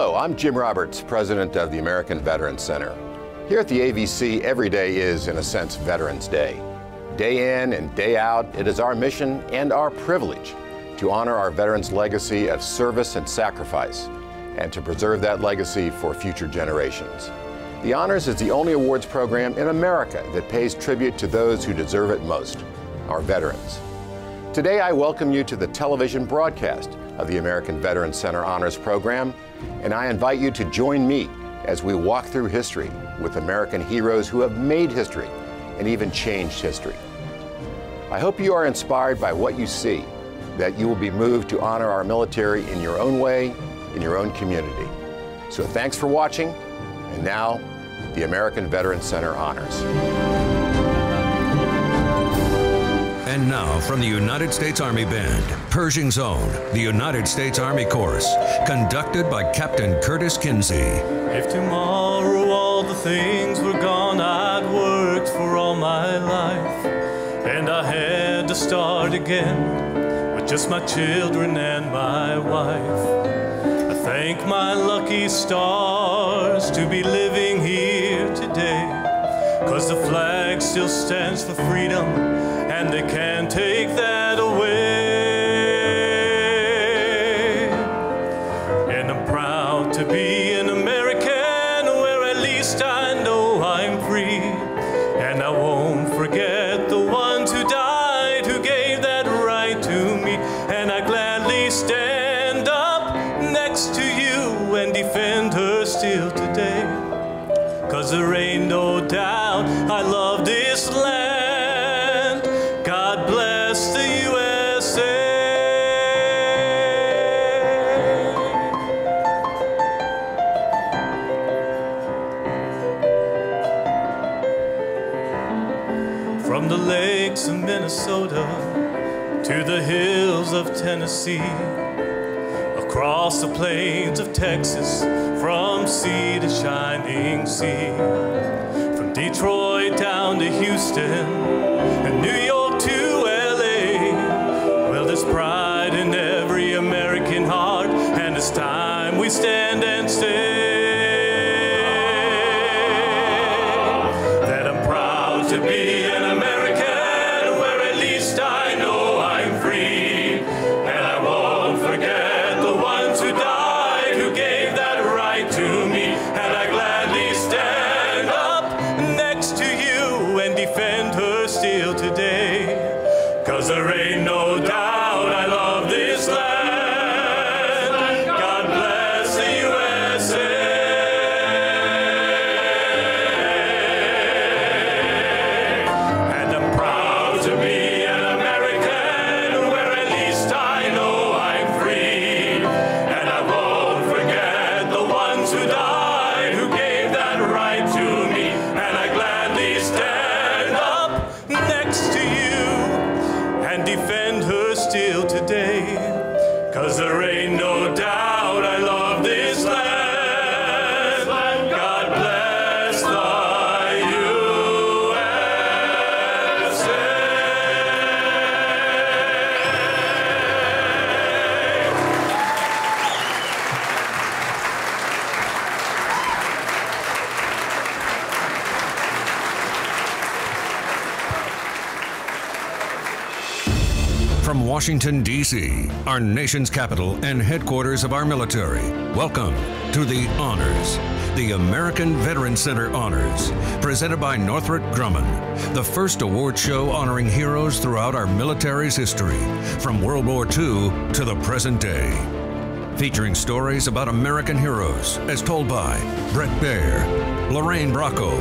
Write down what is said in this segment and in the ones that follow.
Hello, I'm Jim Roberts, president of the American Veterans Center. Here at the AVC, every day is, in a sense, Veterans Day. Day in and day out, it is our mission and our privilege to honor our veterans' legacy of service and sacrifice, and to preserve that legacy for future generations. The Honors is the only awards program in America that pays tribute to those who deserve it most, our veterans. Today, I welcome you to the television broadcast of the American Veterans Center Honors Program, and I invite you to join me as we walk through history with American heroes who have made history and even changed history. I hope you are inspired by what you see, that you will be moved to honor our military in your own way, in your own community. So thanks for watching, and now, the American Veterans Center Honors. And now, from the United States Army Band, Pershing Zone, the United States Army Chorus, conducted by Captain Curtis Kinsey. If tomorrow all the things were gone I'd worked for all my life, and I had to start again with just my children and my wife, I thank my lucky stars to be living here today, 'cause the flag still stands for freedom, and they can't take that away. And I'm proud to be an American, where at least I know I'm free. And I won't forget the ones who died, who gave that right to me. And I gladly stand up next to you and defend her still today. 'Cause there ain't no doubt I love this land. God bless the USA. From the lakes of Minnesota to the hills of Tennessee, across the plains of Texas, from sea to shining sea, from Detroit down to Houston and New York to LA. Well, there's pride in every American heart, and it's time we stand and say that I'm proud to be an American, where at least I know I'm free. And I won't forget the ones who died, who gave that right to me. And I gladly stand up next to you and defend her still today. 'Cause there ain't no doubt I love this land. God bless the USA. And I'm proud to be an American, where at least I know I'm free. And I won't forget the ones who died, who gave that right to me. And I gladly stand up next to you and defend her still today. 'Cause there ain't no doubt I love this land. God bless the USA. From Washington, D.C., our nation's capital and headquarters of our military, welcome to the Honors, the American Veterans Center Honors, presented by Northrop Grumman, the first award show honoring heroes throughout our military's history, from World War II to the present day. Featuring stories about American heroes as told by Brett Baer, Lorraine Bracco,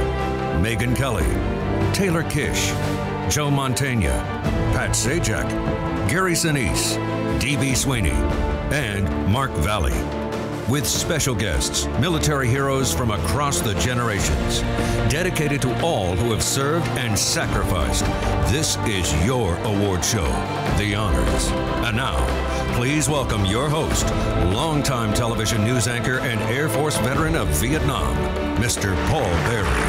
Megan Kelly, Taylor Kish, Joe Mantegna, Pat Sajak, Gary Sinise, D.B. Sweeney, and Mark Valley. With special guests, military heroes from across the generations, dedicated to all who have served and sacrificed. This is your award show, The Honors. And now, please welcome your host, longtime television news anchor and Air Force veteran of Vietnam, Mr. Paul Berry.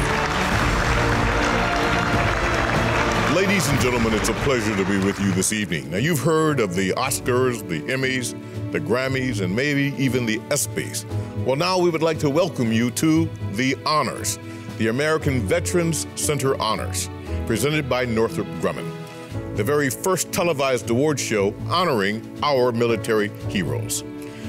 Ladies and gentlemen, it's a pleasure to be with you this evening. Now, you've heard of the Oscars, the Emmys, the Grammys, and maybe even the ESPYs. Well, now we would like to welcome you to the Honors, the American Veterans Center Honors, presented by Northrop Grumman, the very first televised award show honoring our military heroes.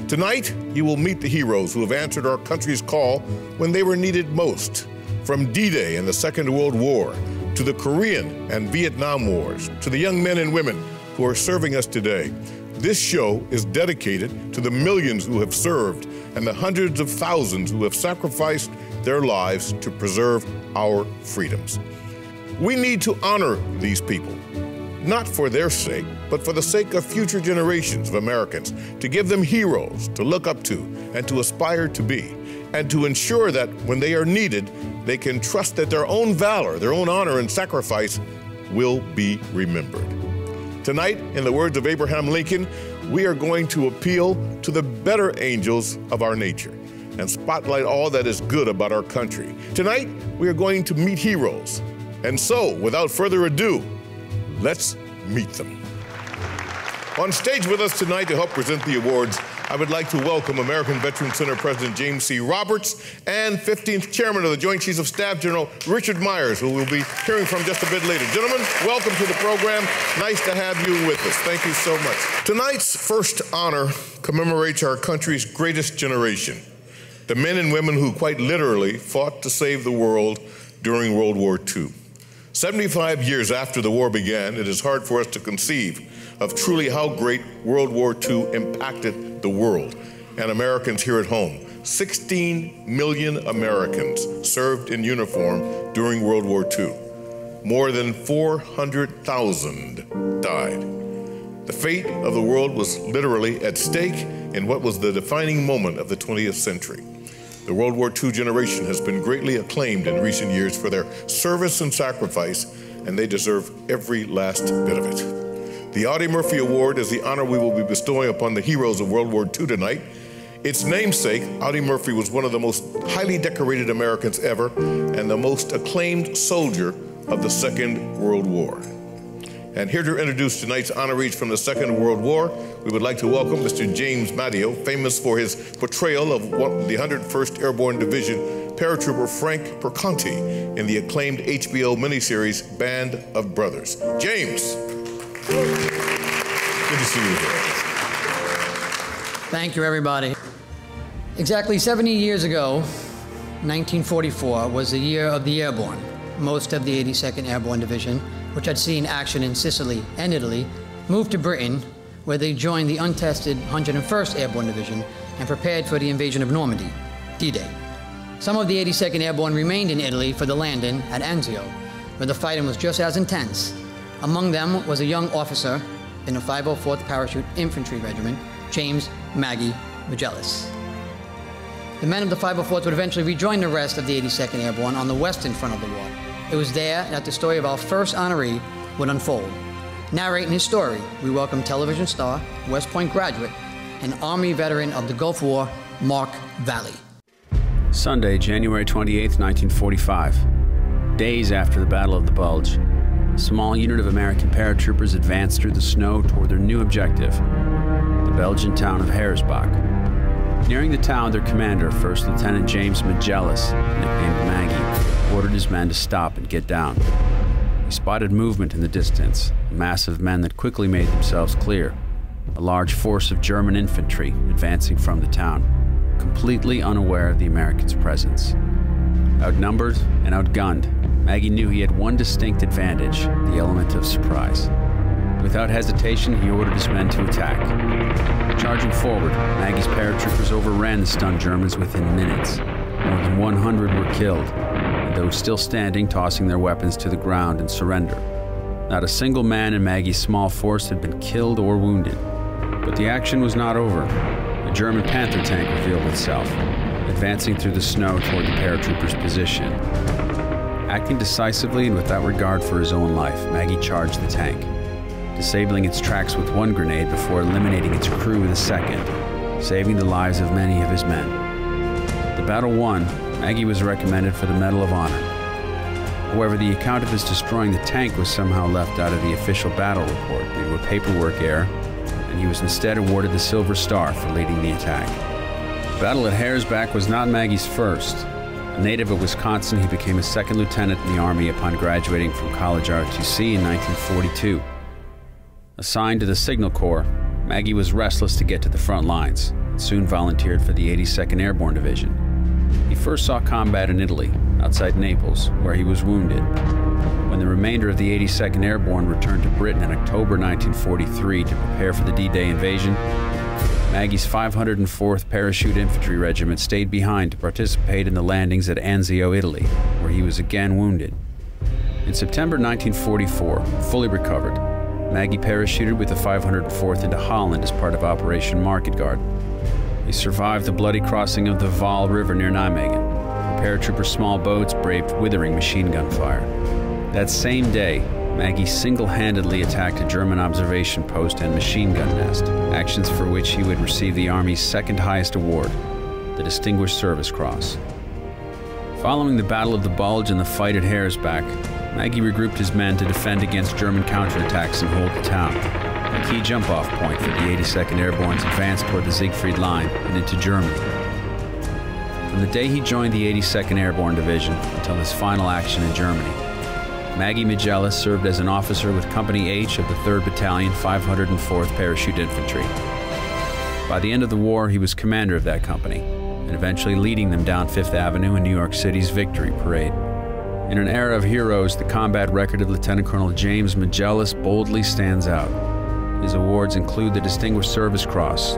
Tonight, you will meet the heroes who have answered our country's call when they were needed most, from D-Day in the Second World War, to the Korean and Vietnam Wars, to the young men and women who are serving us today. This show is dedicated to the millions who have served and the hundreds of thousands who have sacrificed their lives to preserve our freedoms. We need to honor these people, not for their sake, but for the sake of future generations of Americans, to give them heroes to look up to and to aspire to be, and to ensure that when they are needed, they can trust that their own valor, their own honor and sacrifice will be remembered. Tonight, in the words of Abraham Lincoln, we are going to appeal to the better angels of our nature and spotlight all that is good about our country. Tonight, we are going to meet heroes. And so, without further ado, let's meet them. On stage with us tonight to help present the awards, I would like to welcome American Veterans Center President James C. Roberts and 15th Chairman of the Joint Chiefs of Staff, General Richard Myers, who we'll be hearing from just a bit later. Gentlemen, welcome to the program. Nice to have you with us. Thank you so much. Tonight's first honor commemorates our country's greatest generation, the men and women who quite literally fought to save the world during World War II. 75 years after the war began, it is hard for us to conceive of truly how great World War II impacted the world and Americans here at home. 16 million Americans served in uniform during World War II. More than 400,000 died. The fate of the world was literally at stake in what was the defining moment of the 20th century. The World War II generation has been greatly acclaimed in recent years for their service and sacrifice, and they deserve every last bit of it. The Audie Murphy Award is the honor we will be bestowing upon the heroes of World War II tonight. Its namesake, Audie Murphy, was one of the most highly decorated Americans ever and the most acclaimed soldier of the Second World War. And here to introduce tonight's honorees from the Second World War, we would like to welcome Mr. James Matteo, famous for his portrayal of the 101st Airborne Division paratrooper Frank Perconti in the acclaimed HBO miniseries Band of Brothers. James. Good to see you here. Thank you, everybody. Exactly 70 years ago, 1944, was the year of the Airborne. Most of the 82nd Airborne Division, which had seen action in Sicily and Italy, moved to Britain, where they joined the untested 101st Airborne Division and prepared for the invasion of Normandy, D-Day. Some of the 82nd Airborne remained in Italy for the landing at Anzio, where the fighting was just as intense. Among them was a young officer in the 504th Parachute Infantry Regiment, James Maggie Magellis. The men of the 504th would eventually rejoin the rest of the 82nd Airborne on the western front of the war. It was there that the story of our first honoree would unfold. Narrating his story, we welcome television star, West Point graduate, and Army veteran of the Gulf War, Mark Valley. Sunday, January 28, 1945. Days after the Battle of the Bulge, a small unit of American paratroopers advanced through the snow toward their new objective, the Belgian town of Heeresbach. Nearing the town, their commander, First Lieutenant James Magellis, nicknamed Maggie, ordered his men to stop and get down. He spotted movement in the distance, a mass of men that quickly made themselves clear, a large force of German infantry advancing from the town, completely unaware of the Americans' presence. Outnumbered and outgunned, Maggie knew he had one distinct advantage, the element of surprise. Without hesitation, he ordered his men to attack. Charging forward, Maggie's paratroopers overran the stunned Germans within minutes. More than 100 were killed, and those still standing tossing their weapons to the ground in surrender. Not a single man in Maggie's small force had been killed or wounded. But the action was not over. A German Panther tank revealed itself, advancing through the snow toward the paratroopers' position. Acting decisively and without regard for his own life, Maggie charged the tank, disabling its tracks with one grenade before eliminating its crew with a second, saving the lives of many of his men. The battle won, Maggie was recommended for the Medal of Honor. However, the account of his destroying the tank was somehow left out of the official battle report due to a paperwork error, and he was instead awarded the Silver Star for leading the attack. The battle at Harrisburg was not Maggie's first. A native of Wisconsin, he became a second lieutenant in the Army upon graduating from College ROTC in 1942. Assigned to the Signal Corps, Maggie was restless to get to the front lines and soon volunteered for the 82nd Airborne Division. He first saw combat in Italy, outside Naples, where he was wounded. When the remainder of the 82nd Airborne returned to Britain in October 1943 to prepare for the D-Day invasion, Maggie's 504th Parachute Infantry Regiment stayed behind to participate in the landings at Anzio, Italy, where he was again wounded. In September 1944, fully recovered, Maggie parachuted with the 504th into Holland as part of Operation Market Guard. He survived the bloody crossing of the Waal River near Nijmegen. The paratrooper's small boats braved withering machine gun fire. That same day, Maggie single-handedly attacked a German observation post and machine gun nest, actions for which he would receive the Army's second highest award, the Distinguished Service Cross. Following the Battle of the Bulge and the fight at Harrisburg, Maggie regrouped his men to defend against German counterattacks and hold the town, a key jump-off point for the 82nd Airborne's advance toward the Siegfried Line and into Germany. From the day he joined the 82nd Airborne Division until his final action in Germany, Maggie Magellas served as an officer with Company H of the 3rd Battalion, 504th Parachute Infantry. By the end of the war, he was commander of that company, and eventually leading them down 5th Avenue in New York City's Victory Parade. In an era of heroes, the combat record of Lieutenant Colonel James Magellas boldly stands out. His awards include the Distinguished Service Cross,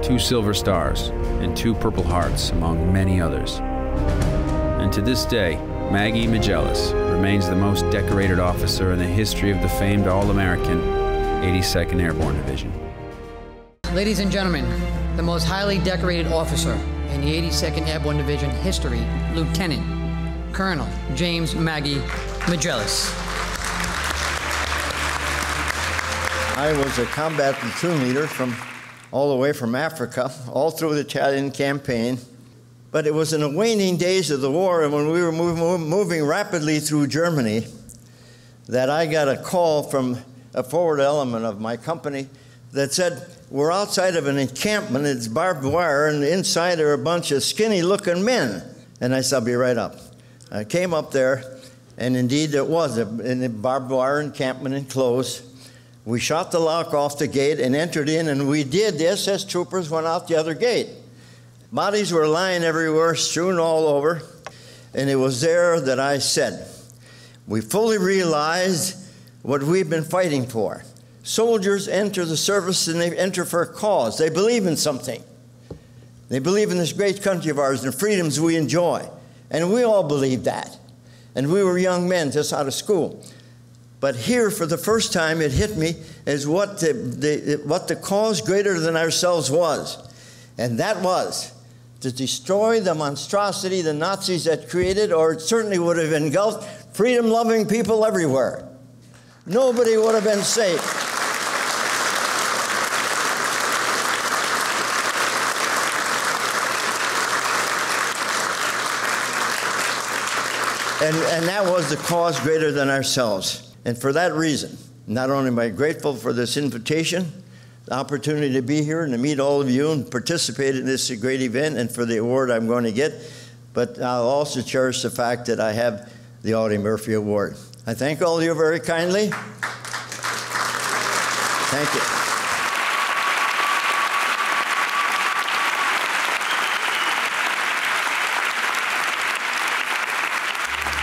2 Silver Stars, and 2 Purple Hearts, among many others. And to this day, Maggie Magellas remains the most decorated officer in the history of the famed All-American 82nd Airborne Division. Ladies and gentlemen, the most highly decorated officer in the 82nd Airborne Division history, Lieutenant Colonel James Maggie Magellas. I was a combat platoon leader all the way from Africa, all through the Italian campaign. But it was in the waning days of the war, and when we were moving rapidly through Germany, that I got a call from a forward element of my company that said, we're outside of an encampment, it's barbed wire, and inside are a bunch of skinny-looking men. And I said, I'll be right up. I came up there, and indeed it was a barbed wire encampment enclosed. We shot the lock off the gate and entered in, and we did. The SS troopers went out the other gate. Bodies were lying everywhere, strewn all over, and it was there that I said, we fully realized what we've been fighting for. Soldiers enter the service and they enter for a cause. They believe in something. They believe in this great country of ours and the freedoms we enjoy. And we all believed that. And we were young men just out of school. But here, for the first time, it hit me as what the cause greater than ourselves was. And that was to destroy the monstrosity the Nazis had created, or it certainly would have engulfed freedom-loving people everywhere. Nobody would have been safe. And that was the cause greater than ourselves. And for that reason, not only am I grateful for this invitation, the opportunity to be here and to meet all of you and participate in this great event and for the award I'm going to get, but I'll also cherish the fact that I have the Audie Murphy Award. I thank all of you very kindly. Thank you.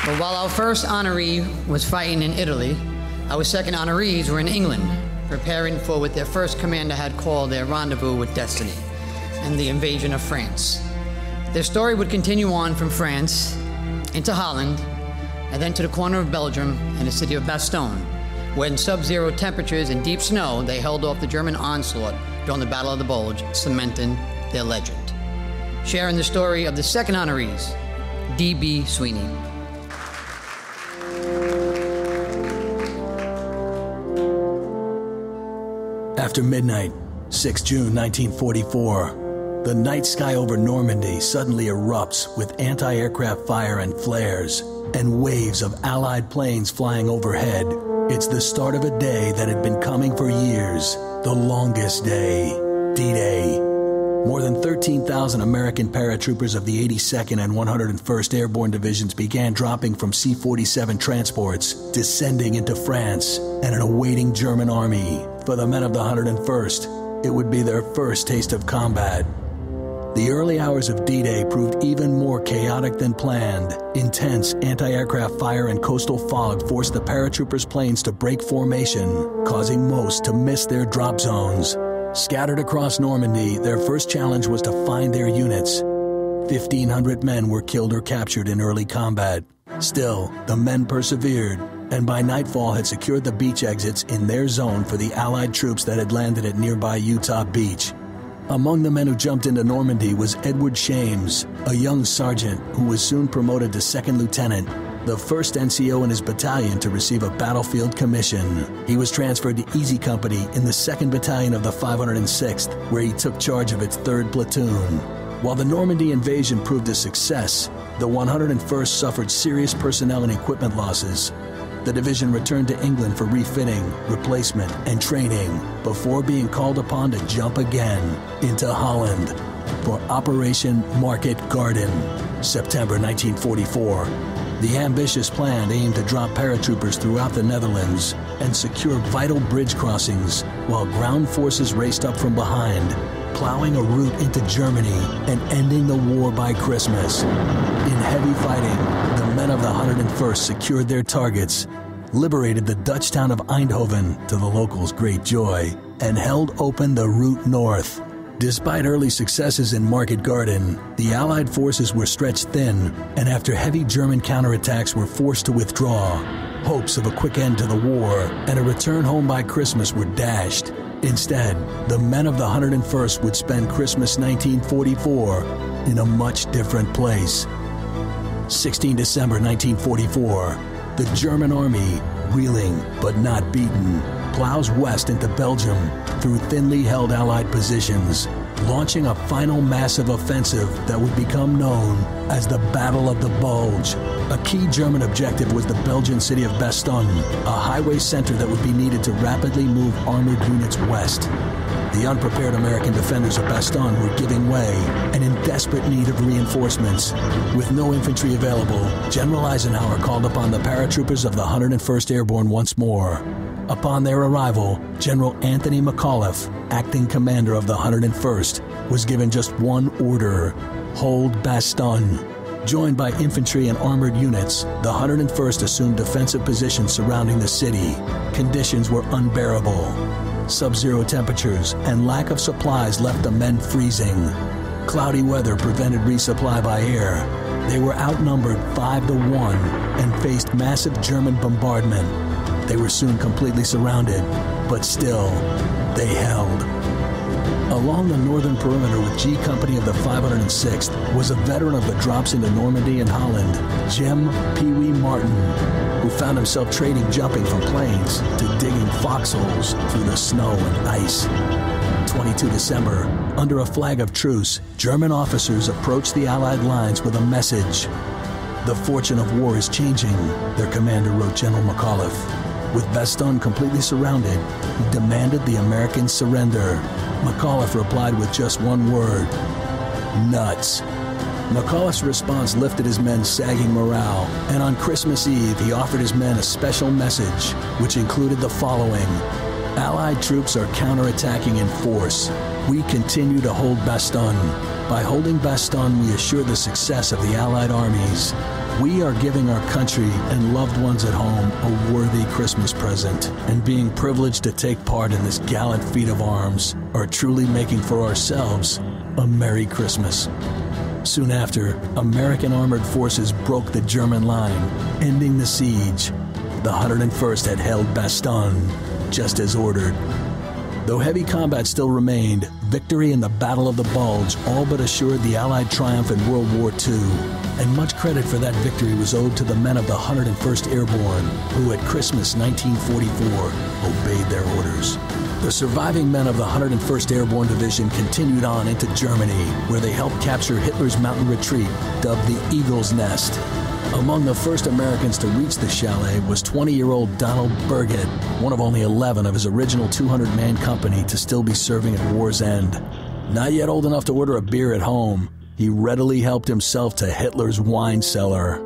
But while our first honoree was fighting in Italy, our second honorees were in England, preparing for what their first commander had called their rendezvous with destiny and the invasion of France. Their story would continue on from France into Holland, and then to the corner of Belgium and the city of Bastogne, where in sub-zero temperatures and deep snow, they held off the German onslaught during the Battle of the Bulge, cementing their legend. Sharing the story of the second honorees, D.B. Sweeney. After midnight, 6 June 1944, the night sky over Normandy suddenly erupts with anti-aircraft fire and flares. and waves of Allied planes flying overhead. It's the start of a day that had been coming for years, the longest day, D-Day. More than 13,000 American paratroopers of the 82nd and 101st Airborne Divisions began dropping from C-47 transports, descending into France and an awaiting German army. For the men of the 101st, it would be their first taste of combat. The early hours of D-Day proved even more chaotic than planned. Intense anti-aircraft fire and coastal fog forced the paratroopers' planes to break formation, causing most to miss their drop zones. Scattered across Normandy, their first challenge was to find their units. 1,500 men were killed or captured in early combat. Still, the men persevered, and by nightfall had secured the beach exits in their zone for the Allied troops that had landed at nearby Utah Beach. Among the men who jumped into Normandy was Edward Shames, a young sergeant who was soon promoted to second lieutenant, the first NCO in his battalion to receive a battlefield commission. He was transferred to Easy Company in the 2nd Battalion of the 506th, where he took charge of its 3rd Platoon. While the Normandy invasion proved a success, the 101st suffered serious personnel and equipment losses. The division returned to England for refitting, replacement, and training before being called upon to jump again into Holland for Operation Market Garden, September 1944. The ambitious plan aimed to drop paratroopers throughout the Netherlands and secure vital bridge crossings while ground forces raced up from behind, plowing a route into Germany and ending the war by Christmas. In heavy fighting, the men of the 101st secured their targets, liberated the Dutch town of Eindhoven to the locals' great joy, and held open the route north. Despite early successes in Market Garden, the Allied forces were stretched thin, and after heavy German counterattacks were forced to withdraw. Hopes of a quick end to the war and a return home by Christmas were dashed. Instead, the men of the 101st would spend Christmas 1944 in a much different place. 16 December 1944, the German army, reeling but not beaten, plows west into Belgium through thinly held Allied positions, launching a final massive offensive that would become known as the Battle of the Bulge. A key German objective was the Belgian city of Bastogne, a highway center that would be needed to rapidly move armored units west. The unprepared American defenders of Bastogne were giving way and in desperate need of reinforcements. With no infantry available, General Eisenhower called upon the paratroopers of the 101st Airborne once more. Upon their arrival, General Anthony McAuliffe, acting commander of the 101st, was given just one order: hold Bastogne. Joined by infantry and armored units, the 101st assumed defensive positions surrounding the city. Conditions were unbearable. Sub-zero temperatures and lack of supplies left the men freezing. Cloudy weather prevented resupply by air. They were outnumbered 5-1 and faced massive German bombardment. They were soon completely surrounded, but still, they held. Along the northern perimeter with G Company of the 506th was a veteran of the drops into Normandy and Holland, Jim Pee Wee Martin, who found himself trading jumping from planes to digging foxholes through the snow and ice. 22 December, under a flag of truce, German officers approached the Allied lines with a message. The fortune of war is changing, their commander wrote General McAuliffe. With Bastogne completely surrounded, he demanded the Americans surrender. McAuliffe replied with just one word: nuts. McAuliffe's response lifted his men's sagging morale, and on Christmas Eve he offered his men a special message, which included the following: Allied troops are counterattacking in force. We continue to hold Bastogne. By holding Bastogne, we assure the success of the Allied armies. We are giving our country and loved ones at home a worthy Christmas present, and being privileged to take part in this gallant feat of arms are truly making for ourselves a Merry Christmas. Soon after, American armored forces broke the German line, ending the siege. The 101st had held Bastogne, just as ordered. Though heavy combat still remained, victory in the Battle of the Bulge all but assured the Allied triumph in World War II, and much credit for that victory was owed to the men of the 101st Airborne, who at Christmas 1944 obeyed their orders. The surviving men of the 101st Airborne Division continued on into Germany, where they helped capture Hitler's mountain retreat, dubbed the Eagle's Nest. Among the first Americans to reach the chalet was 20-year-old Donald Burgett, one of only 11 of his original 200-man company to still be serving at war's end. Not yet old enough to order a beer at home, he readily helped himself to Hitler's wine cellar.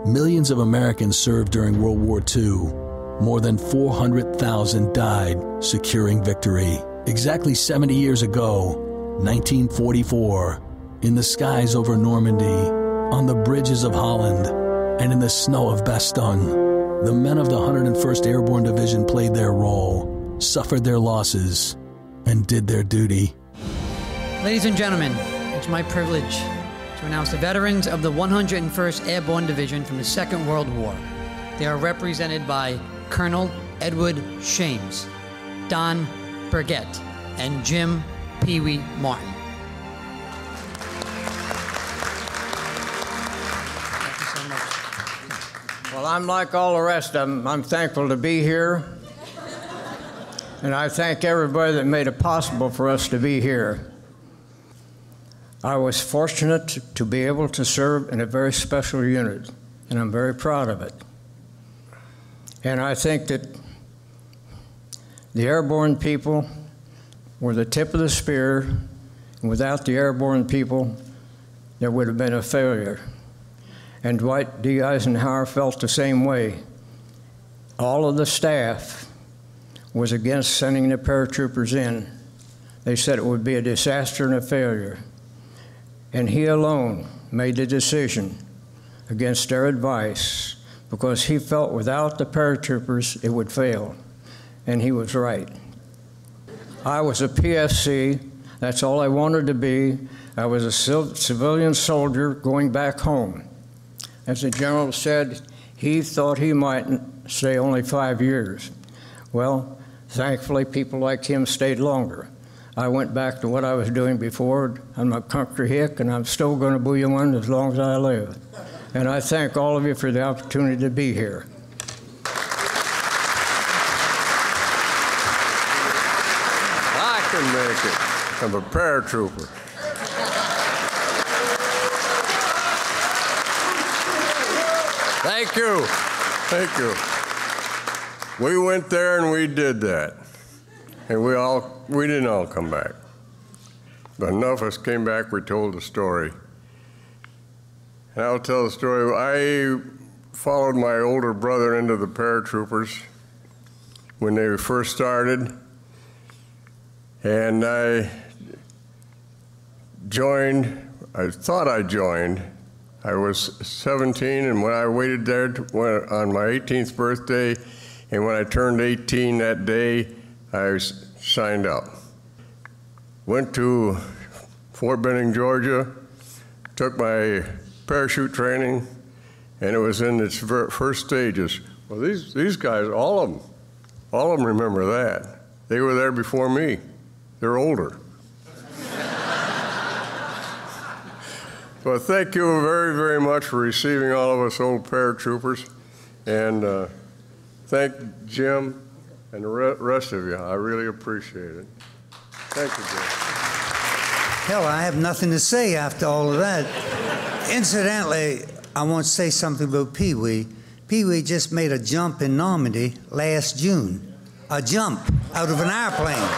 Millions of Americans served during World War II. More than 400,000 died securing victory. Exactly 70 years ago, 1944, in the skies over Normandy, on the bridges of Holland, and in the snow of Bastogne, the men of the 101st Airborne Division played their role, suffered their losses, and did their duty. Ladies and gentlemen, it's my privilege to announce the veterans of the 101st Airborne Division from the Second World War. They are represented by Colonel Edward Shames, Don Burgett, and Jim Pee Wee Martin. Thank you so much. Well, I'm like all the rest of them. I'm thankful to be here. And I thank everybody that made it possible for us to be here. I was fortunate to be able to serve in a very special unit, and I'm very proud of it. And I think that the airborne people were the tip of the spear, and without the airborne people, there would have been a failure. And Dwight D. Eisenhower felt the same way. All of the staff was against sending the paratroopers in. They said it would be a disaster and a failure. And he alone made the decision against their advice because he felt without the paratroopers it would fail. And he was right. I was a PFC. That's all I wanted to be. I was a civilian soldier going back home. As the general said, he thought he might stay only 5 years. Well, thankfully, people like him stayed longer. I went back to what I was doing before. I'm a country hick, and I'm still going to be one as long as I live. And I thank all of you for the opportunity to be here. I can make it. I'm a paratrooper. Thank you. Thank you. We went there and we did that. And we didn't all come back. But enough of us came back, we told the story. And I'll tell the story. I followed my older brother into the paratroopers when they first started. And I joined, I thought I joined. I was 17, and when I waited there on my 18th birthday, and when I turned 18 that day, I signed up. Went to Fort Benning, Georgia, took my parachute training, and it was in its first stages. Well, these guys, all of them remember that. They were there before me. They're older. Well, thank you very, very much for receiving all of us old paratroopers, and thank Jim and the rest of you. I really appreciate it. Thank you, Jim. Hell, I have nothing to say after all of that. Incidentally, I want to say something about Pee Wee. Pee Wee just made a jump in Normandy last June. A jump out of an airplane.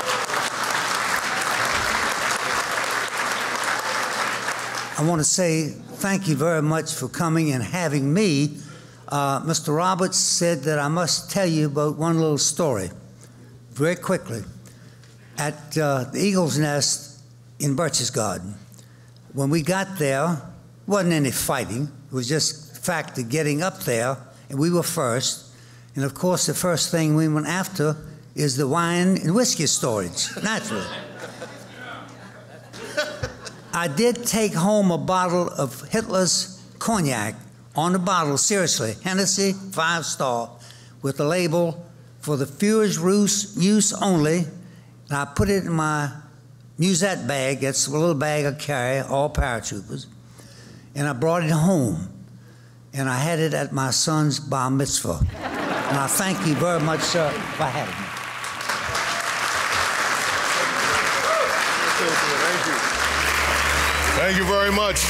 I want to say thank you very much for coming and having me. Mr. Roberts said that I must tell you about one little story, very quickly. At the Eagle's Nest in Birch's Garden, when we got there, wasn't any fighting. It was just the fact of getting up there, and we were first. And of course, the first thing we went after is the wine and whiskey storage, naturally. I did take home a bottle of Hitler's cognac on the bottle, seriously, Hennessy, 5-star, with the label for the Führer's use only. And I put it in my musette bag. That's a little bag I carry, all paratroopers. And I brought it home. And I had it at my son's bar mitzvah. And I thank you very much, sir, for having me. Thank you. Thank you very much.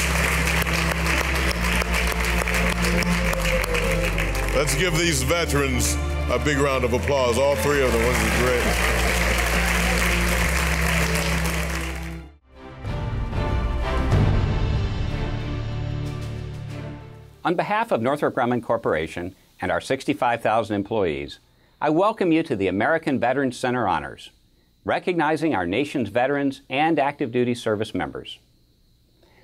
Let's give these veterans a big round of applause. All three of them. This is great. On behalf of Northrop Grumman Corporation and our 65,000 employees, I welcome you to the American Veterans Center Honors, recognizing our nation's veterans and active duty service members.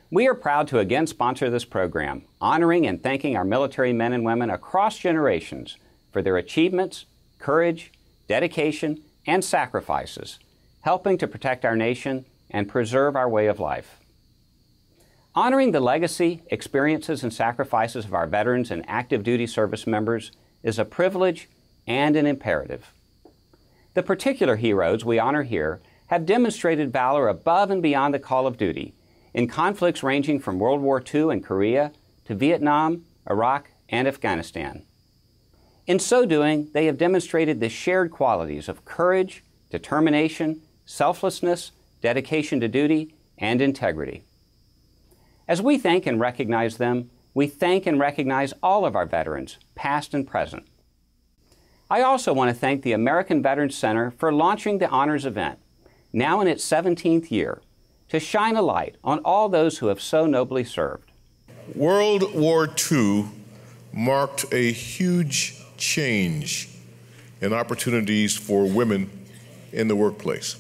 We are proud to again sponsor this program, honoring and thanking our military men and women across generations for their achievements, courage, dedication, and sacrifices, helping to protect our nation and preserve our way of life. Honoring the legacy, experiences, and sacrifices of our veterans and active duty service members is a privilege and an imperative. The particular heroes we honor here have demonstrated valor above and beyond the call of duty in conflicts ranging from World War II and Korea to Vietnam, Iraq, and Afghanistan. In so doing, they have demonstrated the shared qualities of courage, determination, selflessness, dedication to duty, and integrity. As we thank and recognize them, we thank and recognize all of our veterans, past and present. I also want to thank the American Veterans Center for launching the Honors event, now in its 17th year, to shine a light on all those who have so nobly served. World War II marked a huge change in opportunities for women in the workplace.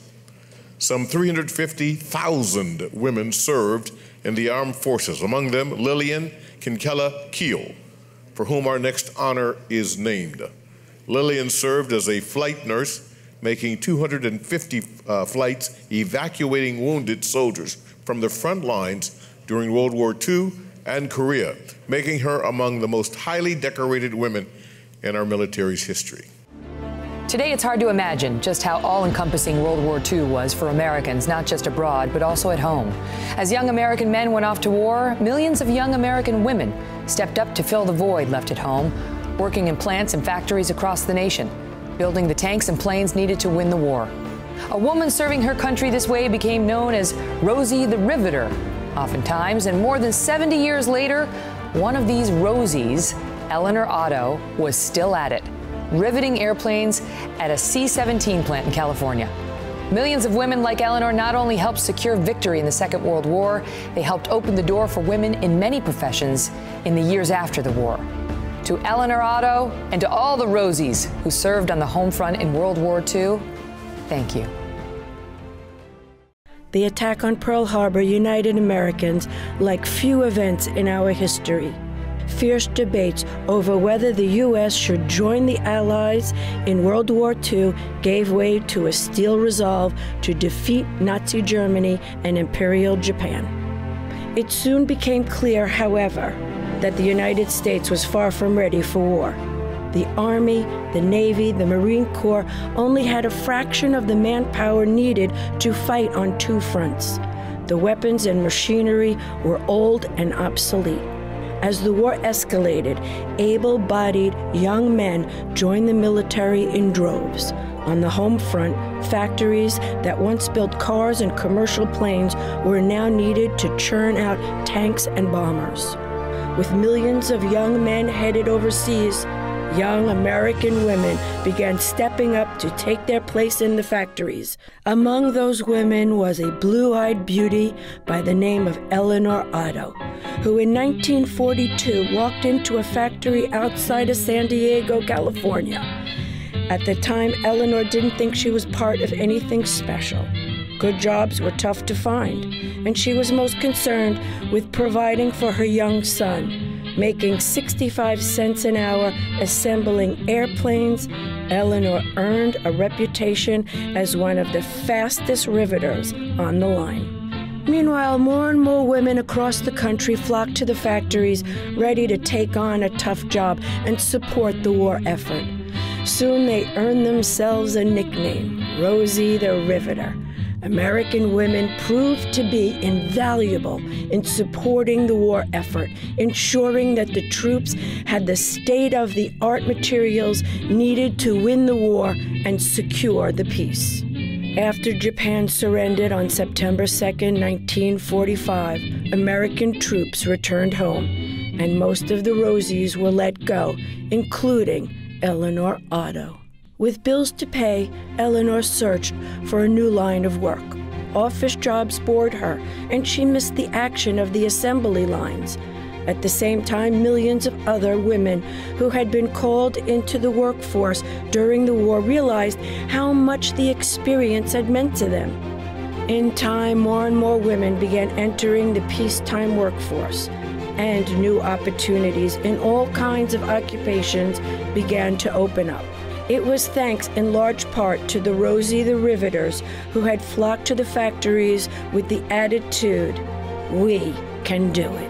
Some 350,000 women served in the armed forces, among them Lillian Kinkella Keel, for whom our next honor is named. Lillian served as a flight nurse, making 250 flights evacuating wounded soldiers from the front lines during World War II and Korea, making her among the most highly decorated women in our military's history. Today, it's hard to imagine just how all-encompassing World War II was for Americans, not just abroad, but also at home. As young American men went off to war, millions of young American women stepped up to fill the void left at home, working in plants and factories across the nation, building the tanks and planes needed to win the war. A woman serving her country this way became known as Rosie the Riveter, oftentimes, and more than 70 years later, one of these Rosies, Eleanor Otto, was still at it, riveting airplanes at a C-17 plant in California. Millions of women like Eleanor not only helped secure victory in the Second World War, they helped open the door for women in many professions in the years after the war. To Eleanor Otto and to all the Rosies who served on the home front in World War II, thank you. The attack on Pearl Harbor united Americans like few events in our history. Fierce debates over whether the U.S. should join the Allies in World War II gave way to a steel resolve to defeat Nazi Germany and Imperial Japan. It soon became clear, however, that the United States was far from ready for war. The Army, the Navy, the Marine Corps only had a fraction of the manpower needed to fight on two fronts. The weapons and machinery were old and obsolete. As the war escalated, able-bodied young men joined the military in droves. On the home front, factories that once built cars and commercial planes were now needed to churn out tanks and bombers. With millions of young men headed overseas, young American women began stepping up to take their place in the factories. Among those women was a blue-eyed beauty by the name of Eleanor Otto, who in 1942 walked into a factory outside of San Diego, California. At the time, Eleanor didn't think she was part of anything special. Good jobs were tough to find, and she was most concerned with providing for her young son. Making 65 cents an hour assembling airplanes, Eleanor earned a reputation as one of the fastest riveters on the line. Meanwhile, more and more women across the country flocked to the factories, ready to take on a tough job and support the war effort. Soon they earned themselves a nickname, Rosie the Riveter. American women proved to be invaluable in supporting the war effort, ensuring that the troops had the state-of-the-art materials needed to win the war and secure the peace. After Japan surrendered on September 2, 1945, American troops returned home. and most of the Rosies were let go, including Eleanor Otto. With bills to pay, Eleanor searched for a new line of work. Office jobs bored her, and she missed the action of the assembly lines. At the same time, millions of other women who had been called into the workforce during the war realized how much the experience had meant to them. In time, more and more women began entering the peacetime workforce, and new opportunities in all kinds of occupations began to open up. It was thanks in large part to the Rosie the Riveters, who had flocked to the factories with the attitude, "We can do it."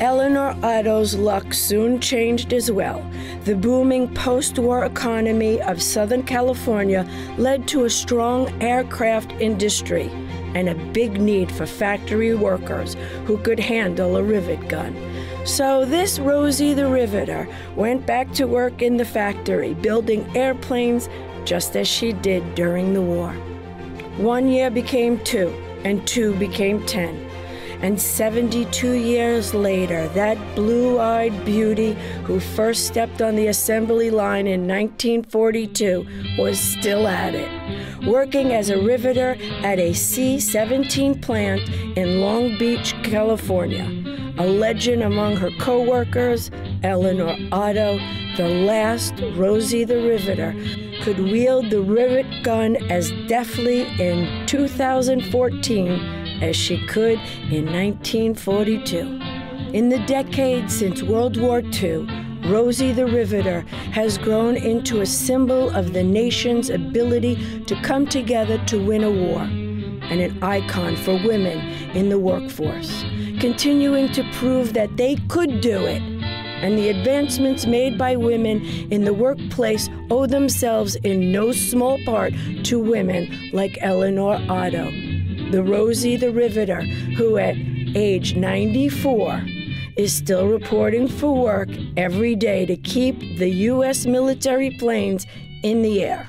Eleanor Otto's luck soon changed as well. The booming post-war economy of Southern California led to a strong aircraft industry and a big need for factory workers who could handle a rivet gun. So this Rosie the Riveter went back to work in the factory, building airplanes just as she did during the war. 1 year became 2, and 2 became 10. And 72 years later, that blue-eyed beauty who first stepped on the assembly line in 1942 was still at it, working as a riveter at a C-17 plant in Long Beach, California. A legend among her co-workers, Eleanor Otto, the last Rosie the Riveter, could wield the rivet gun as deftly in 2014 as she could in 1942. In the decades since World War II, Rosie the Riveter has grown into a symbol of the nation's ability to come together to win a war, and an icon for women in the workforce, continuing to prove that they could do it. And the advancements made by women in the workplace owe themselves in no small part to women like Eleanor Otto, the Rosie the Riveter, who at age 94 is still reporting for work every day to keep the U.S. military planes in the air.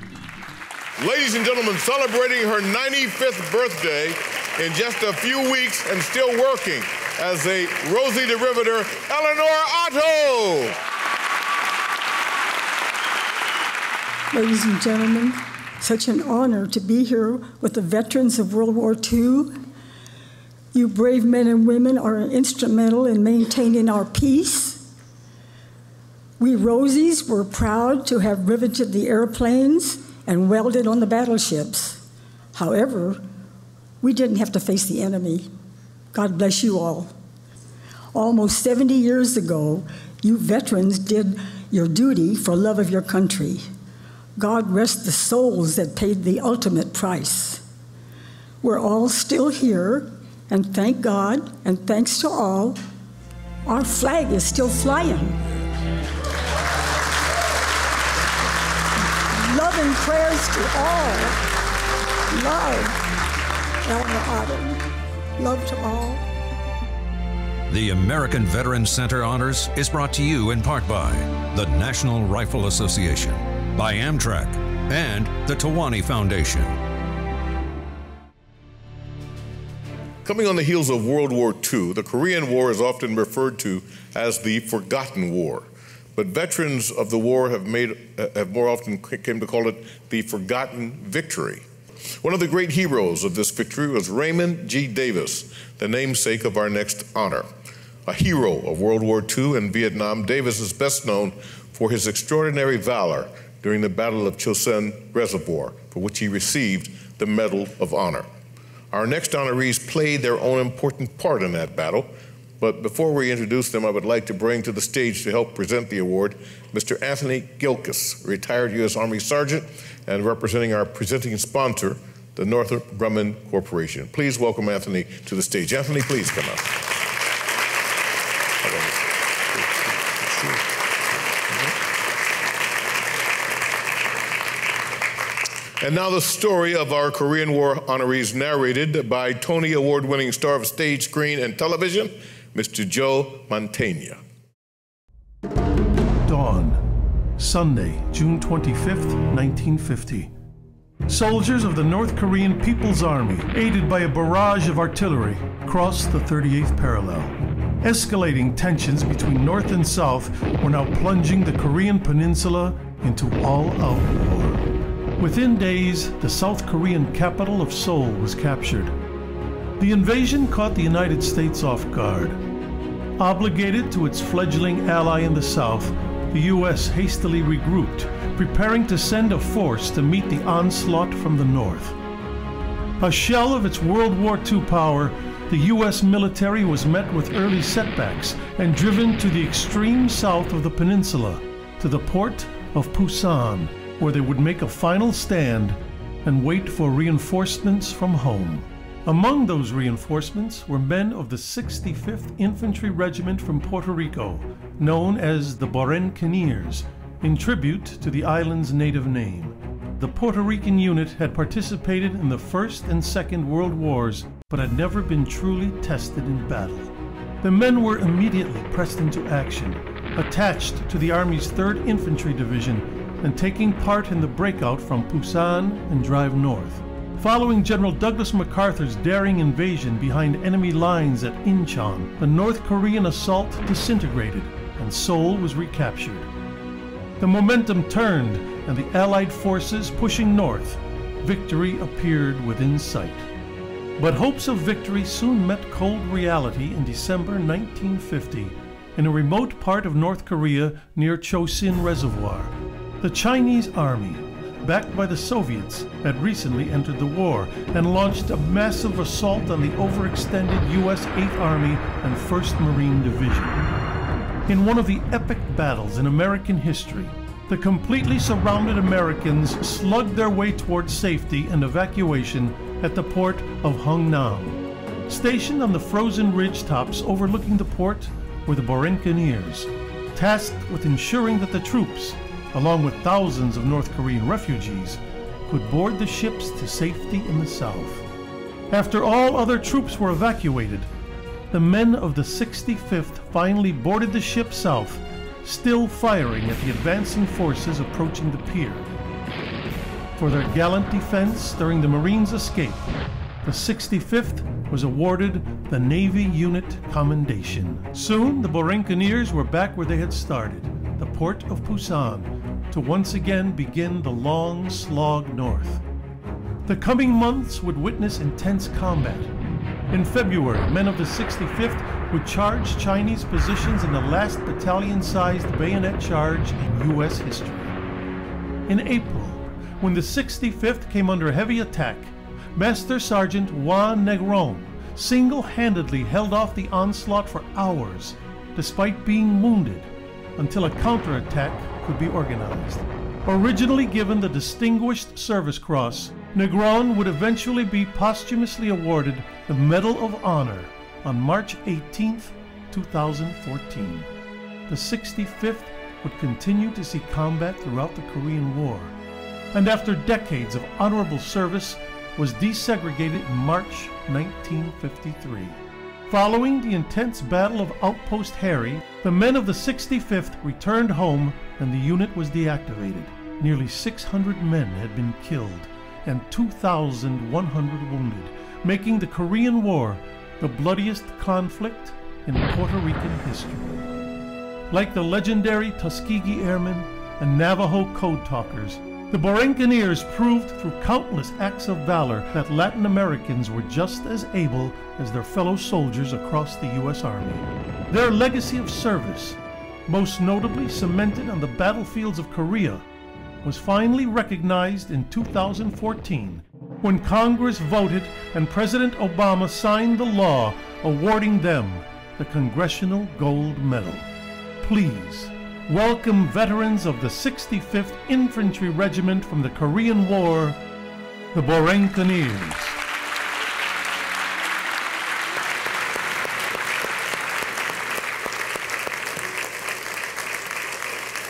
Ladies and gentlemen, celebrating her 95th birthday in just a few weeks and still working as a Rosie the Riveter, Eleanor Otto. Ladies and gentlemen, such an honor to be here with the veterans of World War II. You brave men and women are instrumental in maintaining our peace. We Rosies were proud to have riveted the airplanes and welded on the battleships. However, we didn't have to face the enemy. God bless you all. Almost 70 years ago, you veterans did your duty for love of your country. God rest the souls that paid the ultimate price. We're all still here, and thank God, and thanks to all, our flag is still flying. Love and prayers to all. Love, Eleanor Otto. Love to all. The American Veterans Center Honors is brought to you in part by the National Rifle Association, by Amtrak, and the Tawani Foundation. Coming on the heels of World War II, the Korean War is often referred to as the Forgotten War. But veterans of the war have more often came to call it the Forgotten Victory. One of the great heroes of this victory was Raymond G. Davis, the namesake of our next honor. A hero of World War II and Vietnam, Davis is best known for his extraordinary valor during the Battle of Chosin Reservoir, for which he received the Medal of Honor. Our next honorees played their own important part in that battle, but before we introduce them, I would like to bring to the stage to help present the award Mr. Anthony Gilkes, retired U.S. Army Sergeant and representing our presenting sponsor, the Northrop Grumman Corporation. Please welcome Anthony to the stage. Anthony, please come up. And now the story of our Korean War honorees, narrated by Tony Award-winning star of stage, screen, and television, Mr. Joe Mantegna. Dawn, Sunday, June 25th, 1950. Soldiers of the North Korean People's Army, aided by a barrage of artillery, crossed the 38th parallel. Escalating tensions between North and South were now plunging the Korean peninsula into all-out war. Within days, the South Korean capital of Seoul was captured. The invasion caught the United States off guard. Obligated to its fledgling ally in the South, the U.S. hastily regrouped, preparing to send a force to meet the onslaught from the North. A shell of its World War II power, the U.S. military was met with early setbacks and driven to the extreme south of the peninsula, to the port of Pusan, where they would make a final stand and wait for reinforcements from home. Among those reinforcements were men of the 65th Infantry Regiment from Puerto Rico, known as the Bucaneers, in tribute to the island's native name. The Puerto Rican unit had participated in the First and Second World Wars, but had never been truly tested in battle. The men were immediately pressed into action, attached to the Army's 3rd Infantry Division, and taking part in the breakout from Pusan and drive north. Following General Douglas MacArthur's daring invasion behind enemy lines at Incheon, the North Korean assault disintegrated and Seoul was recaptured. The momentum turned and the Allied forces pushing north, victory appeared within sight. But hopes of victory soon met cold reality in December 1950 in a remote part of North Korea near Chosin Reservoir. The Chinese army, backed by the Soviets, had recently entered the war and launched a massive assault on the overextended U.S. 8th Army and 1st Marine Division. In one of the epic battles in American history, the completely surrounded Americans slugged their way towards safety and evacuation at the port of Hungnam. Stationed on the frozen ridge tops overlooking the port were the Bucaneers, tasked with ensuring that the troops, along with thousands of North Korean refugees, could board the ships to safety in the south. After all other troops were evacuated, the men of the 65th finally boarded the ship south, still firing at the advancing forces approaching the pier. For their gallant defense during the Marines' escape, the 65th was awarded the Navy Unit Commendation. Soon, the Bucaneers were back where they had started, the port of Pusan, to once again begin the long slog north. The coming months would witness intense combat. In February, men of the 65th would charge Chinese positions in the last battalion-sized bayonet charge in U.S. history. In April, when the 65th came under heavy attack, Master Sergeant Juan Negron single-handedly held off the onslaught for hours, despite being wounded, until a counterattack could be organized. Originally given the Distinguished Service Cross, Negron would eventually be posthumously awarded the Medal of Honor on March 18, 2014. The 65th would continue to see combat throughout the Korean War, and after decades of honorable service, was desegregated in March 1953. Following the intense Battle of Outpost Harry, the men of the 65th returned home and the unit was deactivated. Nearly 600 men had been killed and 2,100 wounded, making the Korean War the bloodiest conflict in Puerto Rican history. Like the legendary Tuskegee Airmen and Navajo Code Talkers, the Bucaneers proved through countless acts of valor that Latin Americans were just as able as their fellow soldiers across the U.S. Army. Their legacy of service, most notably cemented on the battlefields of Korea, was finally recognized in 2014 when Congress voted and President Obama signed the law awarding them the Congressional Gold Medal. Please welcome veterans of the 65th Infantry Regiment from the Korean War, the Bucaneers.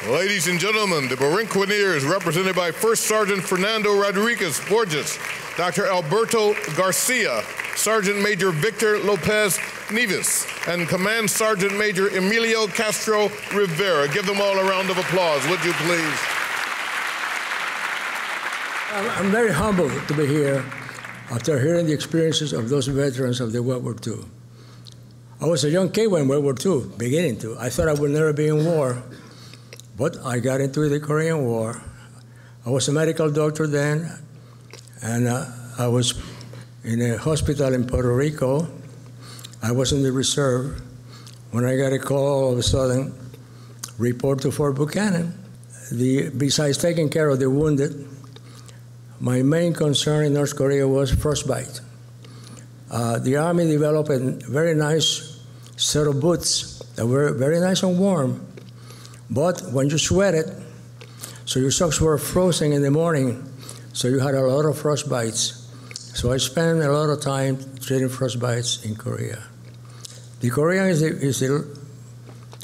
Ladies and gentlemen, the Bucaneers, represented by First Sergeant Fernando Rodriguez Borges, Dr. Alberto Garcia, Sergeant Major Victor Lopez Neves, and Command Sergeant Major Emilio Castro Rivera. Give them all a round of applause, would you please? I'm very humbled to be here after hearing the experiences of those veterans of the World War II. I was a young kid when World War II, beginning to. I thought I would never be in war, but I got into the Korean War. I was a medical doctor then, and I was in a hospital in Puerto Rico. I was in the reserve when I got a call all of a sudden, report to Fort Buchanan. Besides taking care of the wounded, my main concern in North Korea was frostbite. The Army developed a very nice set of boots that were very nice and warm, but when you sweated, so your socks were frozen in the morning, so you had a lot of frostbites. So I spent a lot of time treating frostbites in Korea. The Korean is a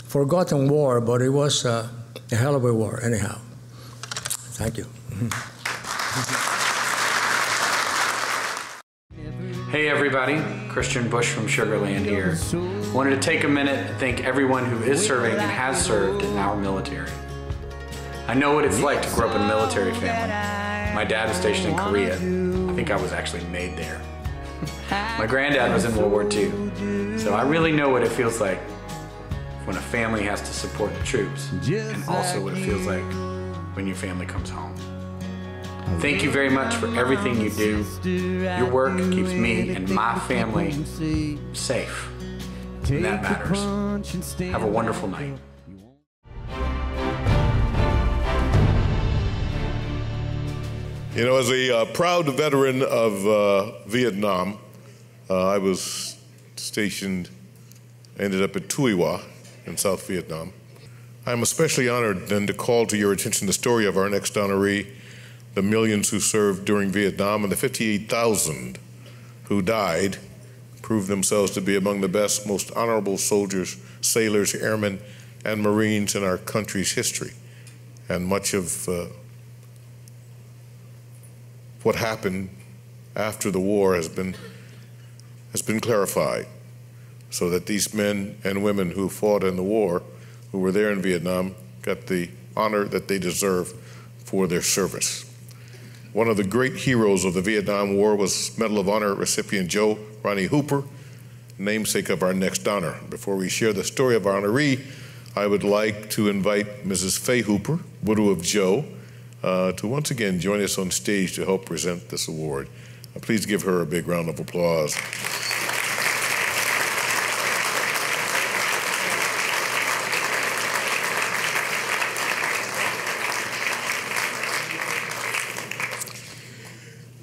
forgotten war, but it was a hell of a war anyhow. Thank you. Hey everybody, Christian Bush from Sugarland here. Wanted to take a minute and thank everyone who is serving and has served in our military. I know what it's like to grow up in a military family. My dad was stationed in Korea. I think I was actually made there. My granddad was in World War II, so I really know what it feels like when a family has to support the troops, and also what it feels like when your family comes home. Thank you very much for everything you do. Your work keeps me and my family safe, and that matters. Have a wonderful night. You know, as a proud veteran of Vietnam, I was stationed, ended up at Tuiwa in South Vietnam. I'm especially honored then to call to your attention the story of our next honoree, the millions who served during Vietnam and the 58,000 who died proved themselves to be among the best, most honorable soldiers, sailors, airmen, and Marines in our country's history. And much of what happened after the war has been clarified, so that these men and women who fought in the war, who were there in Vietnam, got the honor that they deserve for their service. One of the great heroes of the Vietnam War was Medal of Honor recipient Joe Ronnie Hooper, namesake of our next honor. Before we share the story of our honoree, I would like to invite Mrs. Faye Hooper, widow of Joe, to once again join us on stage to help present this award. Please give her a big round of applause.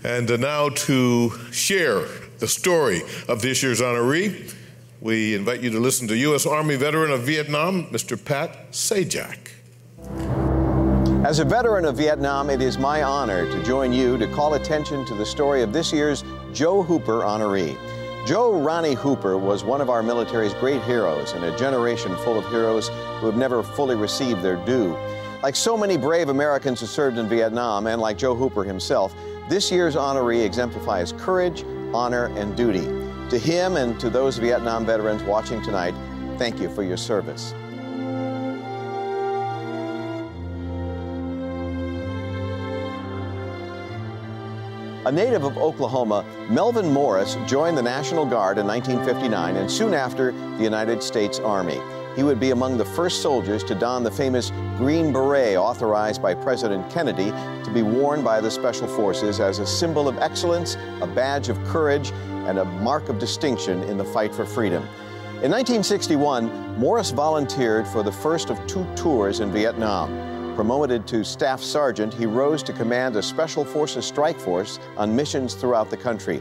And now to share the story of this year's honoree, we invite you to listen to U.S. Army veteran of Vietnam, Mr. Pat Sajak. As a veteran of Vietnam, it is my honor to join you to call attention to the story of this year's Joe Hooper honoree. Joe Ronnie Hooper was one of our military's great heroes in a generation full of heroes who have never fully received their due. Like so many brave Americans who served in Vietnam, and like Joe Hooper himself, this year's honoree exemplifies courage, honor, and duty. To him and to those Vietnam veterans watching tonight, thank you for your service. A native of Oklahoma, Melvin Morris joined the National Guard in 1959 and soon after the United States Army. He would be among the first soldiers to don the famous Green Beret authorized by President Kennedy to be worn by the Special Forces as a symbol of excellence, a badge of courage, and a mark of distinction in the fight for freedom. In 1961, Morris volunteered for the first of 2 tours in Vietnam. Promoted to Staff Sergeant, he rose to command a Special Forces strike force on missions throughout the country.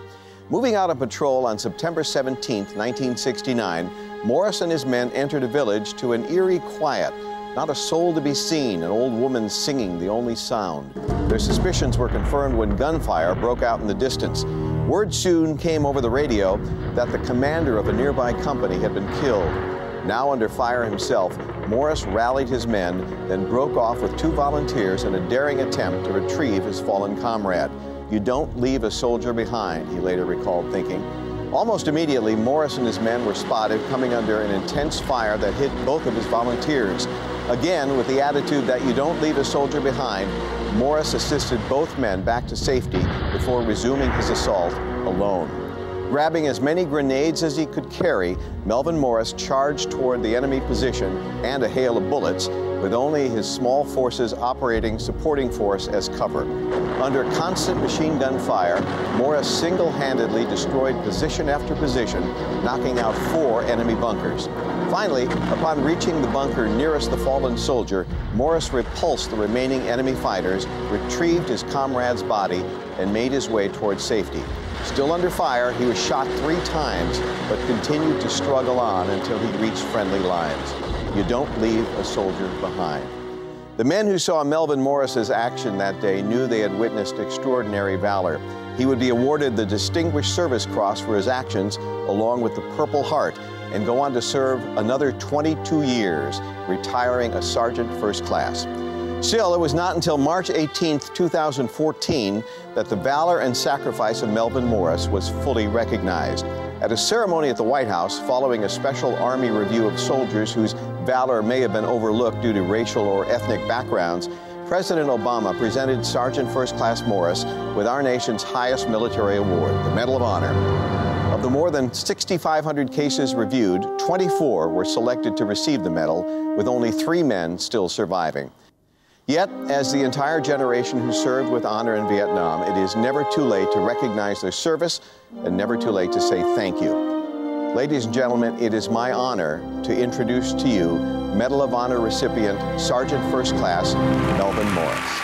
Moving out on patrol on September 17, 1969, Morris and his men entered a village to an eerie quiet. Not a soul to be seen, an old woman singing the only sound. Their suspicions were confirmed when gunfire broke out in the distance. Word soon came over the radio that the commander of a nearby company had been killed. Now under fire himself, Morris rallied his men, then broke off with 2 volunteers in a daring attempt to retrieve his fallen comrade. "You don't leave a soldier behind," he later recalled thinking. Almost immediately, Morris and his men were spotted coming under an intense fire that hit both of his volunteers. Again, with the attitude that you don't leave a soldier behind, Morris assisted both men back to safety before resuming his assault alone. Grabbing as many grenades as he could carry, Melvin Morris charged toward the enemy position and a hail of bullets, with only his small forces operating supporting force as cover. Under constant machine gun fire, Morris single-handedly destroyed position after position, knocking out 4 enemy bunkers. Finally, upon reaching the bunker nearest the fallen soldier, Morris repulsed the remaining enemy fighters, retrieved his comrade's body, and made his way towards safety. Still under fire, he was shot 3 times, but continued to struggle on until he reached friendly lines. You don't leave a soldier behind. The men who saw Melvin Morris's action that day knew they had witnessed extraordinary valor. He would be awarded the Distinguished Service Cross for his actions, along with the Purple Heart, and go on to serve another 22 years, retiring a Sergeant First Class. Still, it was not until March 18, 2014, that the valor and sacrifice of Melvin Morris was fully recognized. At a ceremony at the White House, following a special Army review of soldiers whose valor may have been overlooked due to racial or ethnic backgrounds, President Obama presented Sergeant First Class Morris with our nation's highest military award, the Medal of Honor. Of the more than 6,500 cases reviewed, 24 were selected to receive the medal, with only 3 men still surviving. Yet, as the entire generation who served with honor in Vietnam, it is never too late to recognize their service and never too late to say thank you. Ladies and gentlemen, it is my honor to introduce to you Medal of Honor recipient, Sergeant First Class Melvin Morris.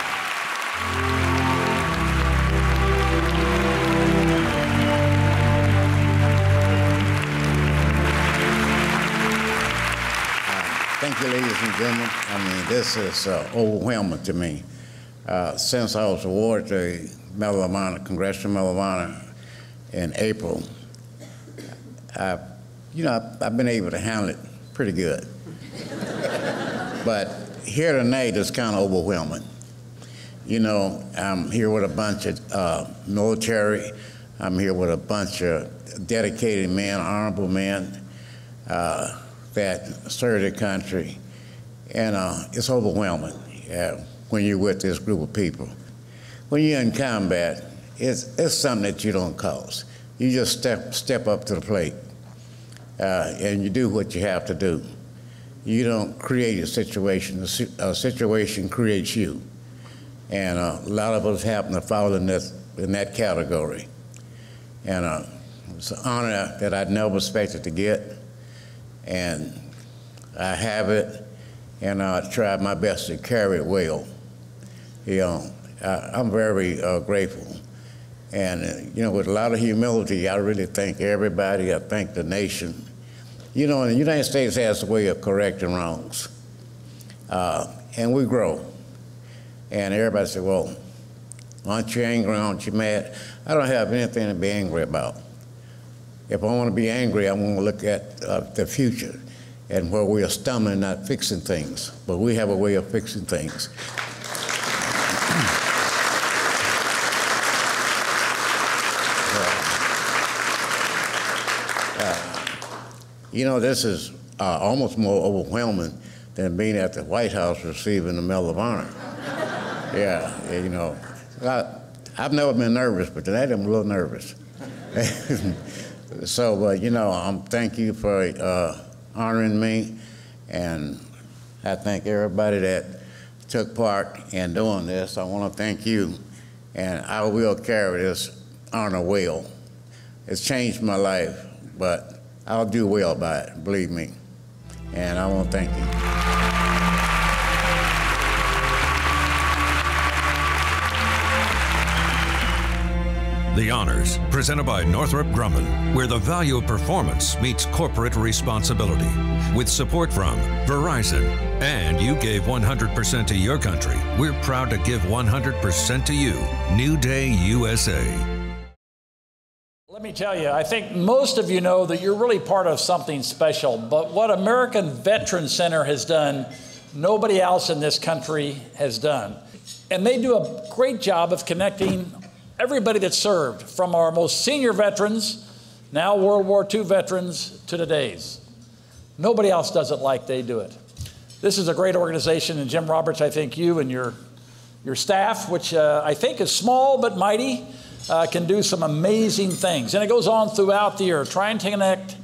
Thank you, ladies and gentlemen. I mean, this is overwhelming to me. Since I was awarded the Medal of Honor, Congressional Medal of Honor in April, I've been able to handle it pretty good. But here tonight is kind of overwhelming. You know, I'm here with a bunch of military. I'm here with a bunch of dedicated men, honorable men, that serve the country, and it's overwhelming when you're with this group of people. When you're in combat, it's something that you don't cause. You just step up to the plate, and you do what you have to do. You don't create a situation. A situation creates you, and a lot of us happen to fall in that category. And it's an honor that I never expected to get. And I have it, and I tried my best to carry it well. You know, I'm very grateful. And, you know, with a lot of humility, I really thank everybody. I thank the nation. You know, the United States has a way of correcting wrongs. And we grow. And everybody said, well, aren't you angry, aren't you mad? I don't have anything to be angry about. If I want to be angry, I want to look at the future and where we are stumbling, not fixing things. But we have a way of fixing things. You know, this is almost more overwhelming than being at the White House receiving the Medal of Honor. Yeah, you know, I've never been nervous, but tonight I'm a little nervous. So, you know, thank you for honoring me, and I thank everybody that took part in doing this. I want to thank you, and I will carry this honor well. It's changed my life, but I'll do well by it, believe me, and I want to thank you. The Honors, presented by Northrop Grumman, where the value of performance meets corporate responsibility. With support from Verizon. And you gave 100% to your country. We're proud to give 100% to you. New Day USA. Let me tell you, I think most of you know that you're really part of something special. But what American Veterans Center has done, nobody else in this country has done. And they do a great job of connecting everybody that served, from our most senior veterans, now World War II veterans, to today's. Nobody else does it like they do it. This is a great organization, and Jim Roberts, I think you and your staff, which I think is small but mighty, can do some amazing things. And it goes on throughout the year, trying to connect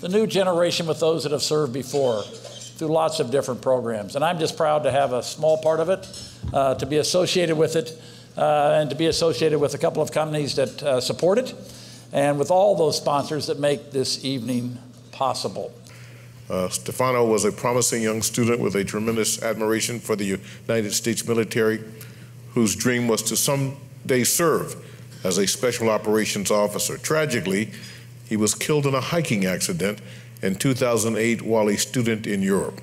the new generation with those that have served before through lots of different programs. And I'm just proud to have a small part of it, to be associated with it, and to be associated with a couple of companies that support it, and with all those sponsors that make this evening possible. Stefano was a promising young student with a tremendous admiration for the United States military, whose dream was to someday serve as a special operations officer. Tragically, he was killed in a hiking accident in 2008 while a student in Europe.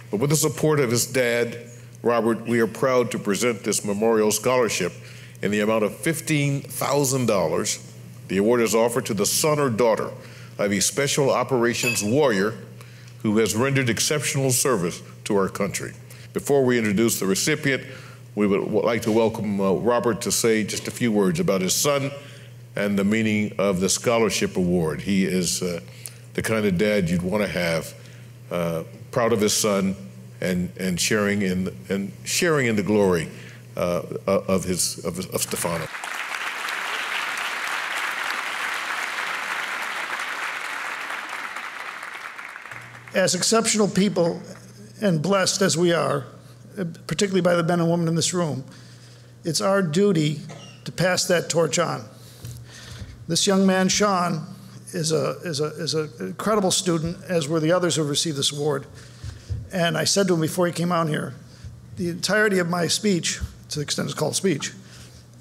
But with the support of his dad, Robert, we are proud to present this memorial scholarship in the amount of $15,000. The award is offered to the son or daughter of a special operations warrior who has rendered exceptional service to our country. Before we introduce the recipient, we would like to welcome Robert to say just a few words about his son and the meaning of the scholarship award. He is the kind of dad you'd want to have, proud of his son and sharing in the glory of Stefano. As exceptional people and blessed as we are, particularly by the men and women in this room, it's our duty to pass that torch on. This young man, Sean, is an incredible student, as were the others who have received this award. And I said to him before he came out here, the entirety of my speech, to the extent it's called speech,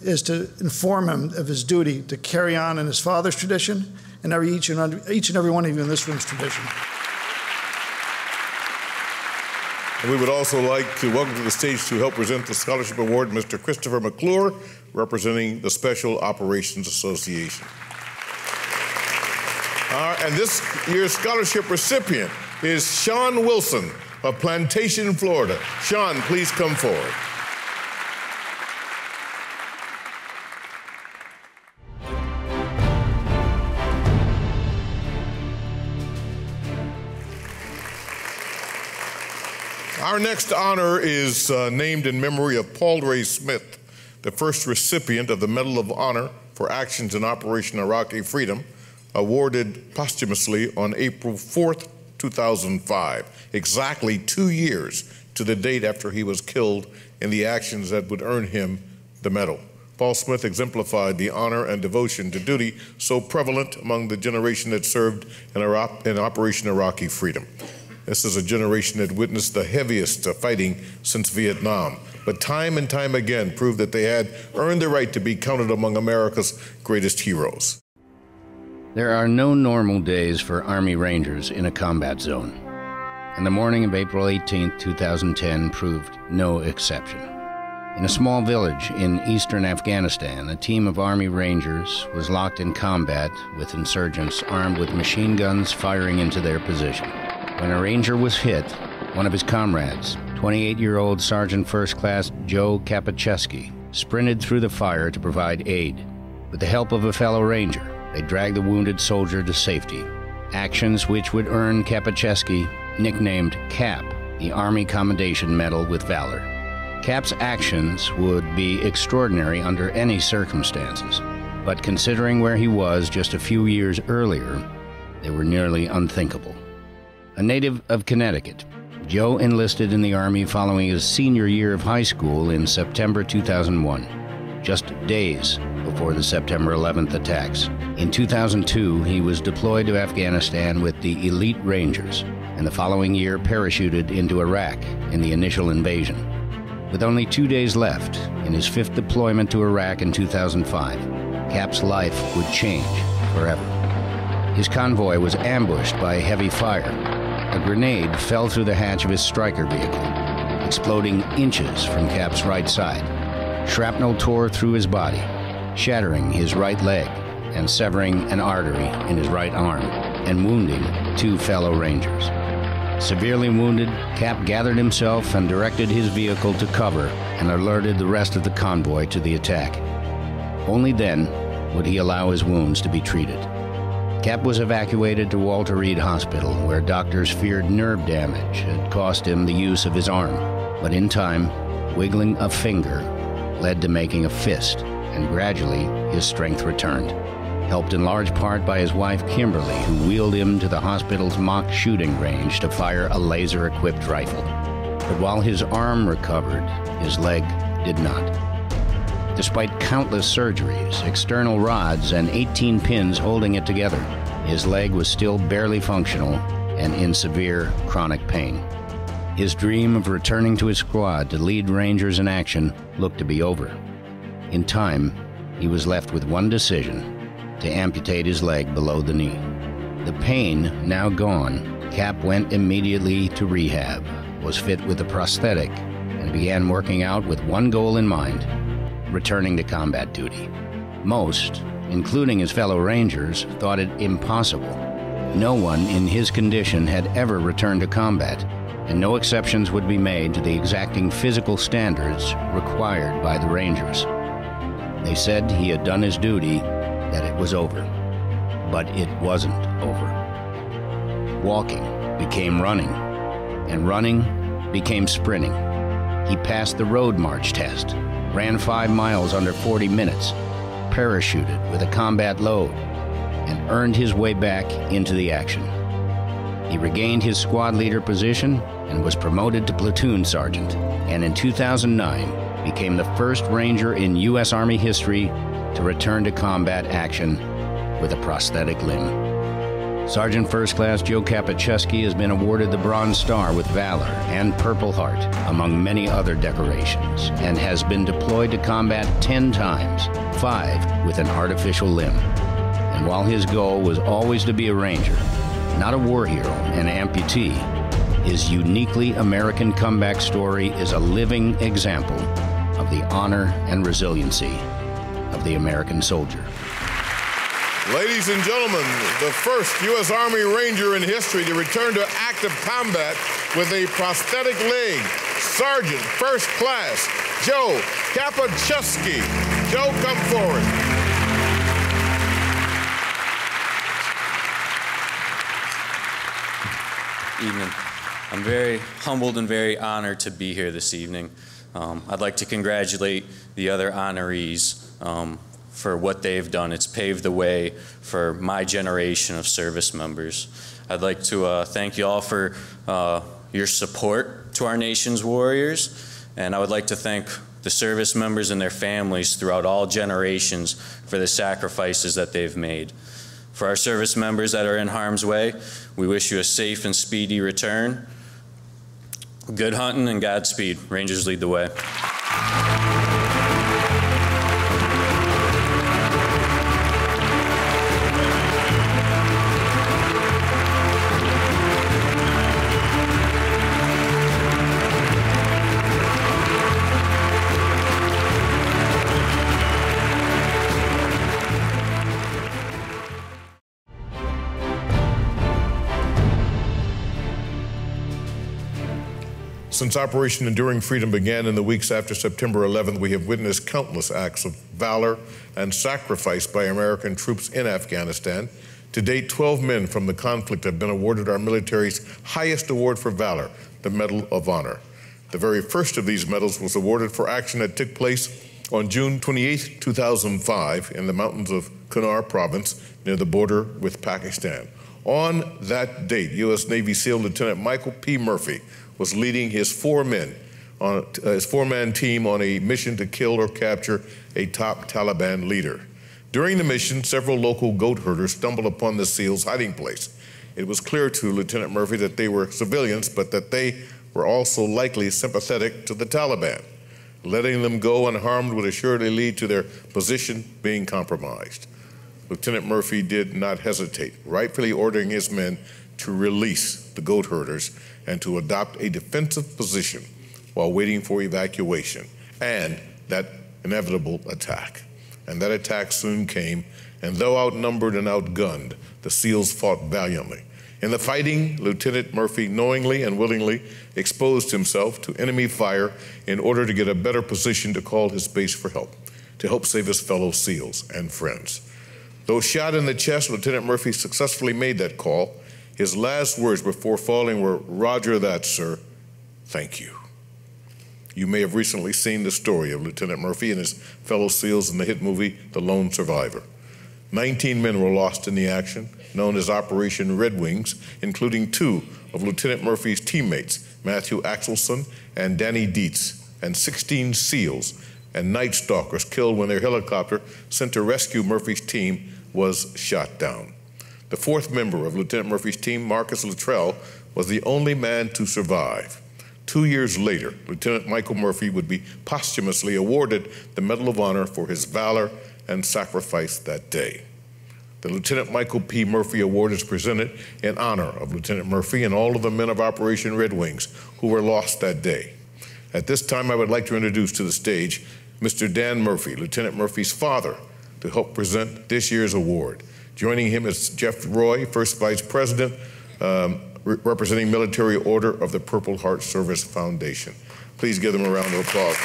is to inform him of his duty to carry on in his father's tradition and each and every one of you in this room's tradition. And we would also like to welcome to the stage to help present the scholarship award, Mr. Christopher McClure, representing the Special Operations Association. And this year's scholarship recipient is Sean Wilson of Plantation, Florida. Sean, please come forward. Our next honor is named in memory of Paul Ray Smith, the first recipient of the Medal of Honor for actions in Operation Iraqi Freedom, awarded posthumously on April 4th, 2005, exactly 2 years to the date after he was killed in the actions that would earn him the medal. Paul Smith exemplified the honor and devotion to duty so prevalent among the generation that served in Operation Iraqi Freedom. This is a generation that witnessed the heaviest fighting since Vietnam, but time and time again proved that they had earned the right to be counted among America's greatest heroes. There are no normal days for Army Rangers in a combat zone, and the morning of April 18, 2010 proved no exception. In a small village in eastern Afghanistan, a team of Army Rangers was locked in combat with insurgents armed with machine guns firing into their position. When a Ranger was hit, one of his comrades, 28-year-old Sergeant First Class Joe Kapacziewski, sprinted through the fire to provide aid. With the help of a fellow Ranger, they dragged the wounded soldier to safety, actions which would earn Kapacziewski, nicknamed Cap, the Army Commendation Medal with Valor. Cap's actions would be extraordinary under any circumstances, but considering where he was just a few years earlier, they were nearly unthinkable. A native of Connecticut, Joe enlisted in the Army following his senior year of high school in September 2001, just days before the September 11th attacks. In 2002, he was deployed to Afghanistan with the Elite Rangers, and the following year parachuted into Iraq in the initial invasion. With only 2 days left in his 5th deployment to Iraq in 2005, Cap's life would change forever. His convoy was ambushed by heavy fire. A grenade fell through the hatch of his Stryker vehicle, exploding inches from Cap's right side. Shrapnel tore through his body, shattering his right leg and severing an artery in his right arm, and wounding 2 fellow Rangers. Severely wounded, Cap gathered himself and directed his vehicle to cover and alerted the rest of the convoy to the attack. Only then would he allow his wounds to be treated. Cap was evacuated to Walter Reed Hospital, where doctors feared nerve damage had cost him the use of his arm. But in time, wiggling a finger led to making a fist and gradually his strength returned, helped in large part by his wife Kimberly, who wheeled him to the hospital's mock shooting range to fire a laser-equipped rifle. But while his arm recovered, his leg did not. Despite countless surgeries, external rods, and 18 pins holding it together, his leg was still barely functional and in severe chronic pain. His dream of returning to his squad to lead Rangers in action looked to be over. In time, he was left with one decision: to amputate his leg below the knee. The pain now gone, Cap went immediately to rehab, was fit with a prosthetic, and began working out with one goal in mind: returning to combat duty. Most, including his fellow Rangers, thought it impossible. No one in his condition had ever returned to combat, and no exceptions would be made to the exacting physical standards required by the Rangers. They said he had done his duty, that it was over. But it wasn't over. Walking became running, and running became sprinting. He passed the road march test, ran 5 miles under 40 minutes, parachuted with a combat load, and earned his way back into the action. He regained his squad leader position and was promoted to platoon sergeant, and in 2009 became the first Ranger in U.S. Army history to return to combat action with a prosthetic limb. Sergeant First Class Joe Kapacziewski has been awarded the Bronze Star with Valor and Purple Heart, among many other decorations, and has been deployed to combat 10 times, 5 with an artificial limb. And while his goal was always to be a Ranger, not a war hero, an amputee, his uniquely American comeback story is a living example of the honor and resiliency of the American soldier. Ladies and gentlemen, the first U.S. Army Ranger in history to return to active combat with a prosthetic leg, Sergeant First Class Joe Kapacziewski. Joe, come forward. Evening. I'm very humbled and very honored to be here this evening. I'd like to congratulate the other honorees for what they've done. It's paved the way for my generation of service members. I'd like to thank you all for your support to our nation's warriors, and I would like to thank the service members and their families throughout all generations for the sacrifices that they've made. For our service members that are in harm's way, we wish you a safe and speedy return. Good hunting and Godspeed. Rangers lead the way. Since Operation Enduring Freedom began in the weeks after September 11th, we have witnessed countless acts of valor and sacrifice by American troops in Afghanistan. To date, 12 men from the conflict have been awarded our military's highest award for valor, the Medal of Honor. The very first of these medals was awarded for action that took place on June 28, 2005, in the mountains of Kunar province near the border with Pakistan. On that date, U.S. Navy SEAL Lieutenant Michael P. Murphy was leading his four-man team on a mission to kill or capture a top Taliban leader. During the mission, several local goat herders stumbled upon the SEALs' hiding place. It was clear to Lieutenant Murphy that they were civilians, but that they were also likely sympathetic to the Taliban. Letting them go unharmed would assuredly lead to their position being compromised. Lieutenant Murphy did not hesitate, rightfully ordering his men to release the goat herders and to adopt a defensive position while waiting for evacuation and that inevitable attack. And that attack soon came, and though outnumbered and outgunned, the SEALs fought valiantly. In the fighting, Lieutenant Murphy knowingly and willingly exposed himself to enemy fire in order to get a better position to call his base for help, to help save his fellow SEALs and friends. Though shot in the chest, Lieutenant Murphy successfully made that call. His last words before falling were, "Roger that, sir. Thank you." You may have recently seen the story of Lieutenant Murphy and his fellow SEALs in the hit movie, The Lone Survivor. 19 men were lost in the action, known as Operation Red Wings, including 2 of Lieutenant Murphy's teammates, Matthew Axelson and Danny Dietz, and 16 SEALs and Night Stalkers killed when their helicopter sent to rescue Murphy's team was shot down. The 4th member of Lieutenant Murphy's team, Marcus Luttrell, was the only man to survive. 2 years later, Lieutenant Michael Murphy would be posthumously awarded the Medal of Honor for his valor and sacrifice that day. The Lieutenant Michael P. Murphy Award is presented in honor of Lieutenant Murphy and all of the men of Operation Red Wings who were lost that day. At this time, I would like to introduce to the stage Mr. Dan Murphy, Lieutenant Murphy's father, to help present this year's award. Joining him is Jeff Roy, First Vice President, representing Military Order of the Purple Heart Service Foundation. Please give them a round of applause.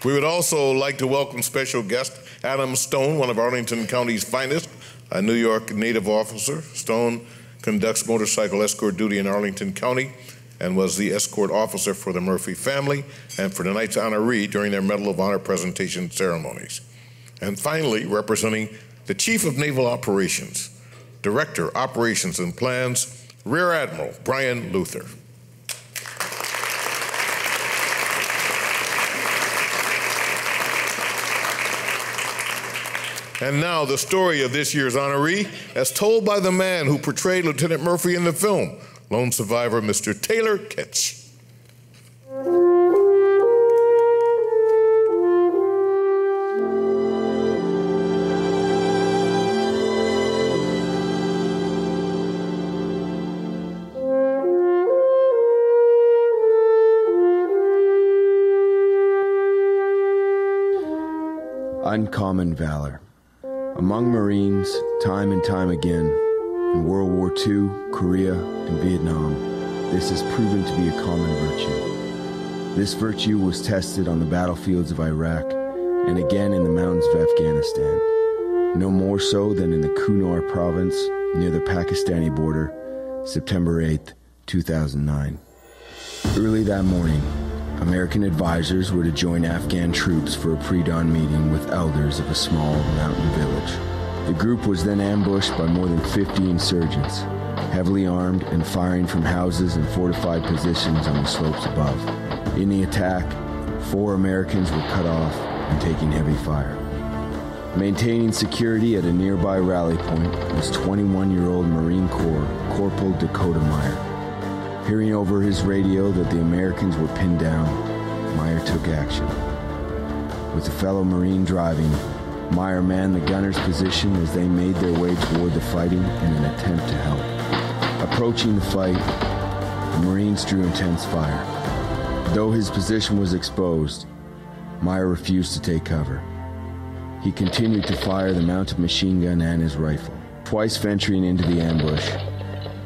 We would also like to welcome special guest Adam Stone, one of Arlington County's finest, a New York native officer. Stone conducts motorcycle escort duty in Arlington County and was the escort officer for the Murphy family and for tonight's honoree during their Medal of Honor presentation ceremonies. And finally, representing the Chief of Naval Operations, Director, Operations and Plans, Rear Admiral Brian Luther. And now the story of this year's honoree, as told by the man who portrayed Lieutenant Murphy in the film, lone survivor Mr. Taylor Kitsch. Uncommon valor. Among Marines, time and time again, in World War II, Korea, and Vietnam, this has proven to be a common virtue. This virtue was tested on the battlefields of Iraq and again in the mountains of Afghanistan, no more so than in the Kunar province near the Pakistani border, September 8, 2009. Early that morning, American advisors were to join Afghan troops for a pre-dawn meeting with elders of a small mountain village. The group was then ambushed by more than 50 insurgents, heavily armed and firing from houses and fortified positions on the slopes above. In the attack, 4 Americans were cut off and taking heavy fire. Maintaining security at a nearby rally point was 21-year-old Marine Corps Corporal Dakota Meyer. Hearing over his radio that the Americans were pinned down, Meyer took action. With a fellow Marine driving, Meyer manned the gunner's position as they made their way toward the fighting in an attempt to help. Approaching the fight, the Marines drew intense fire. Though his position was exposed, Meyer refused to take cover. He continued to fire the mounted machine gun and his rifle. Twice venturing into the ambush,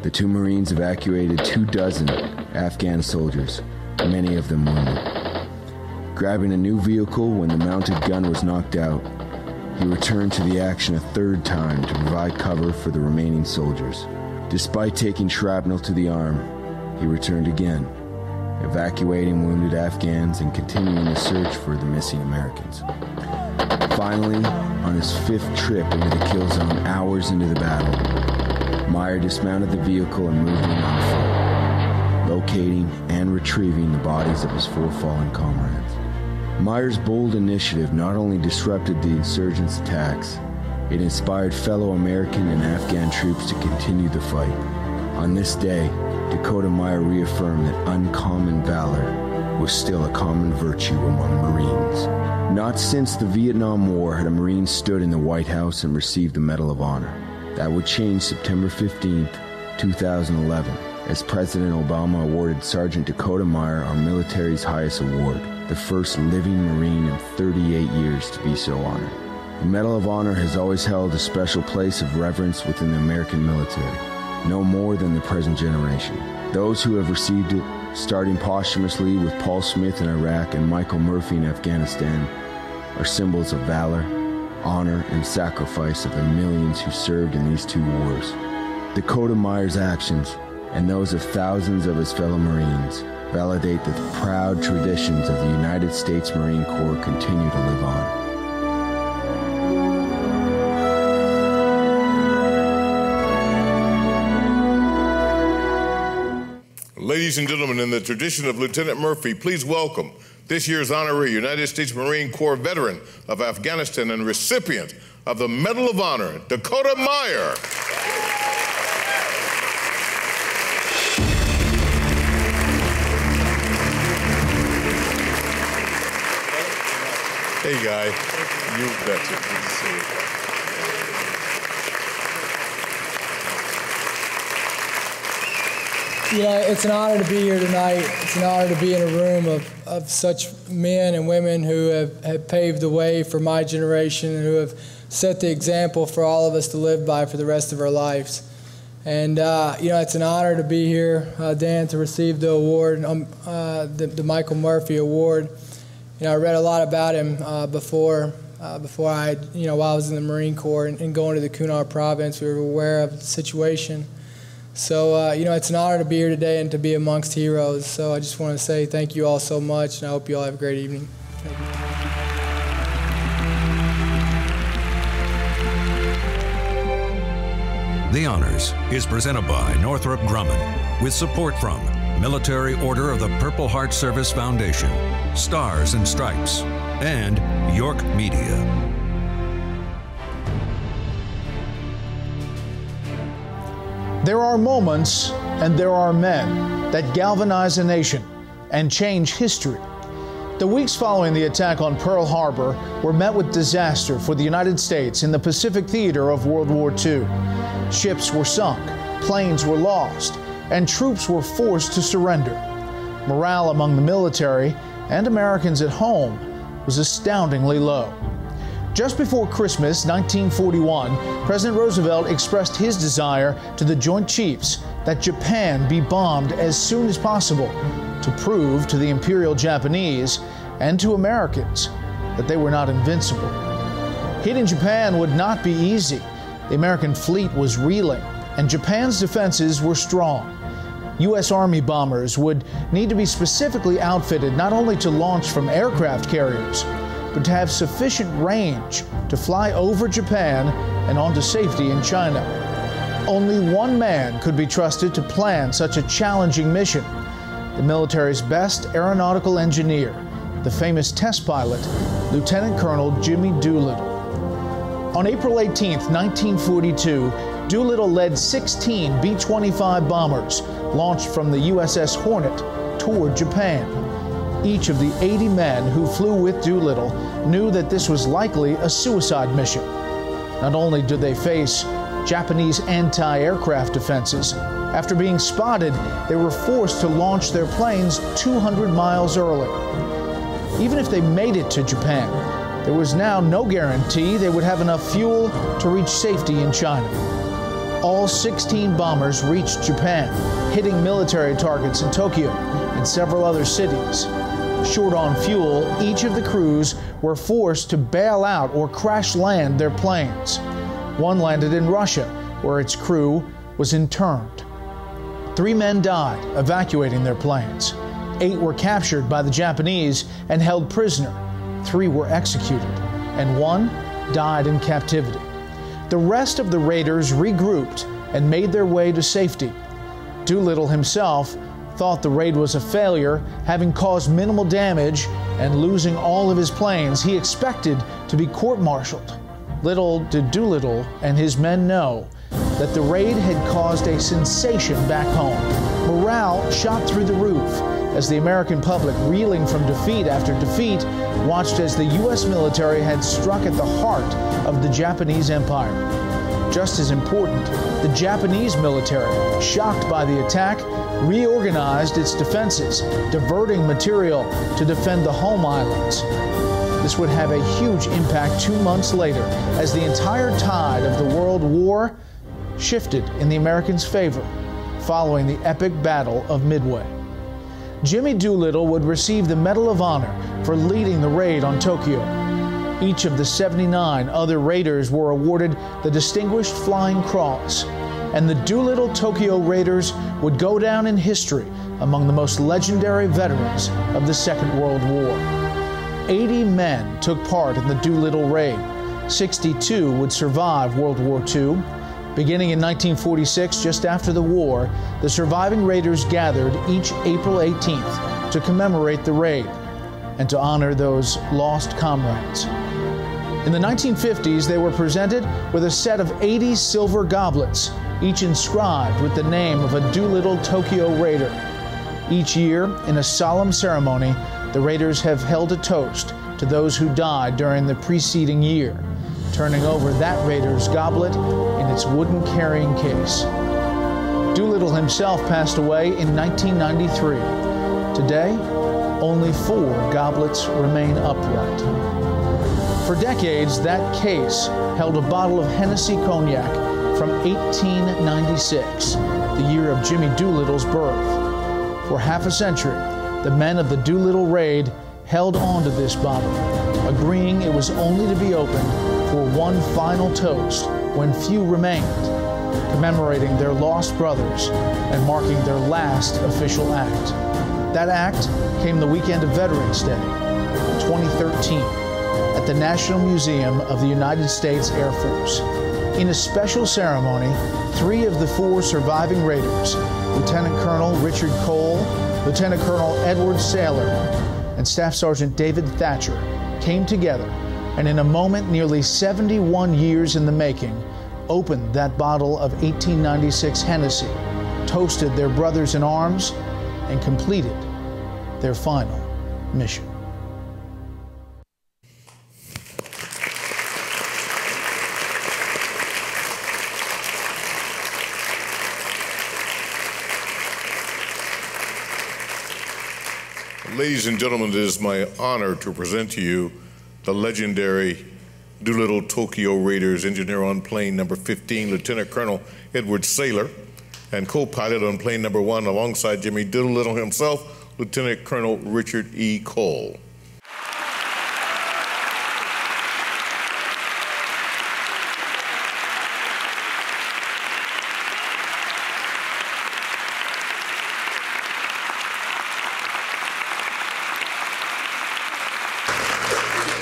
the 2 Marines evacuated 24 Afghan soldiers, many of them wounded. Grabbing a new vehicle when the mounted gun was knocked out, he returned to the action a 3rd time to provide cover for the remaining soldiers. Despite taking shrapnel to the arm, he returned again, evacuating wounded Afghans and continuing the search for the missing Americans. Finally, on his 5th trip into the kill zone hours into the battle, Meyer dismounted the vehicle and moved in on foot, locating and retrieving the bodies of his 4 fallen comrades. Meyer's bold initiative not only disrupted the insurgents' attacks, it inspired fellow American and Afghan troops to continue the fight. On this day, Dakota Meyer reaffirmed that uncommon valor was still a common virtue among Marines. Not since the Vietnam War had a Marine stood in the White House and received the Medal of Honor. That would change September 15, 2011, as President Obama awarded Sergeant Dakota Meyer our military's highest award, the first living Marine in 38 years to be so honored. The Medal of Honor has always held a special place of reverence within the American military. no more than the present generation. Those who have received it, starting posthumously with Paul Smith in Iraq and Michael Murphy in Afghanistan, are symbols of valor, honor, and sacrifice of the millions who served in these two wars. Dakota Meyer's actions, and those of thousands of his fellow Marines, validate that the proud traditions of the United States Marine Corps continue to live on. Ladies and gentlemen, in the tradition of Lieutenant Murphy, please welcome this year's honoree, United States Marine Corps veteran of Afghanistan and recipient of the Medal of Honor, Dakota Meyer. Hey, guy. You betcha. Good to see you. You know, it's an honor to be here tonight. It's an honor to be in a room of such men and women who have paved the way for my generation and who have set the example for all of us to live by for the rest of our lives. And, you know, it's an honor to be here, Dan, to receive the award, the Michael Murphy Award. You know, I read a lot about him before I, you know, while I was in the Marine Corps and going to the Kunar province. We were aware of the situation. So, you know, it's an honor to be here today and to be amongst heroes. So I just want to say thank you all so much, and I hope you all have a great evening. Thank you. The Honors is presented by Northrop Grumman with support from Military Order of the Purple Heart Service Foundation, Stars and Stripes, and York Media. There are moments and there are men that galvanize a nation and change history. The weeks following the attack on Pearl Harbor were met with disaster for the United States in the Pacific theater of World War II. Ships were sunk, planes were lost, and troops were forced to surrender. Morale among the military and Americans at home was astoundingly low. Just before Christmas 1941, President Roosevelt expressed his desire to the Joint Chiefs that Japan be bombed as soon as possible to prove to the Imperial Japanese and to Americans that they were not invincible. Hitting Japan would not be easy. The American fleet was reeling, and Japan's defenses were strong. U.S. Army bombers would need to be specifically outfitted not only to launch from aircraft carriers, but to have sufficient range to fly over Japan and onto safety in China. Only one man could be trusted to plan such a challenging mission, the military's best aeronautical engineer, the famous test pilot, Lieutenant Colonel Jimmy Doolittle. On April 18, 1942, Doolittle led 16 B-25 bombers launched from the USS Hornet toward Japan. Each of the 80 men who flew with Doolittle knew that this was likely a suicide mission. Not only did they face Japanese anti-aircraft defenses, after being spotted, they were forced to launch their planes 200 miles early. Even if they made it to Japan, there was now no guarantee they would have enough fuel to reach safety in China. All 16 bombers reached Japan, hitting military targets in Tokyo and several other cities. Short on fuel, each of the crews were forced to bail out or crash land their planes. One landed in Russia, where its crew was interned. 3 men died evacuating their planes. 8 were captured by the Japanese and held prisoner. 3 were executed, and 1 died in captivity. The rest of the raiders regrouped and made their way to safety. Doolittle himself thought the raid was a failure, having caused minimal damage and losing all of his planes. He expected to be court-martialed. Little did Doolittle and his men know that the raid had caused a sensation back home. Morale shot through the roof as the American public, reeling from defeat after defeat, watched as the U.S. military had struck at the heart of the Japanese Empire. Just as important, the Japanese military, shocked by the attack, reorganized its defenses, diverting material to defend the home islands. This would have a huge impact 2 months later as the entire tide of the World War shifted in the Americans' favor following the epic Battle of Midway. Jimmy Doolittle would receive the Medal of Honor for leading the raid on Tokyo. Each of the 79 other raiders were awarded the Distinguished Flying Cross, and the Doolittle Tokyo Raiders would go down in history among the most legendary veterans of the Second World War. 80 men took part in the Doolittle raid. 62 would survive World War II. Beginning in 1946, just after the war, the surviving raiders gathered each April 18th to commemorate the raid and to honor those lost comrades. In the 1950s, they were presented with a set of 80 silver goblets, each inscribed with the name of a Doolittle Tokyo Raider. Each year, in a solemn ceremony, the Raiders have held a toast to those who died during the preceding year, turning over that Raider's goblet in its wooden carrying case. Doolittle himself passed away in 1993. Today, only 4 goblets remain upright. For decades, that case held a bottle of Hennessy cognac from 1896, the year of Jimmy Doolittle's birth. For half a century, the men of the Doolittle Raid held on to this bottle, agreeing it was only to be opened for one final toast when few remained, commemorating their lost brothers and marking their last official act. That act came the weekend of Veterans Day, 2013, at the National Museum of the United States Air Force. In a special ceremony, 3 of the 4 surviving Raiders, Lieutenant Colonel Richard Cole, Lieutenant Colonel Edward Saylor, and Staff Sergeant David Thatcher, came together and in a moment nearly 71 years in the making, opened that bottle of 1896 Hennessy, toasted their brothers in arms, and completed their final mission. Ladies and gentlemen, it is my honor to present to you the legendary Doolittle Tokyo Raiders engineer on plane number 15, Lieutenant Colonel Edward Saylor, and co-pilot on plane number 1 alongside Jimmy Doolittle himself, Lieutenant Colonel Richard E. Cole.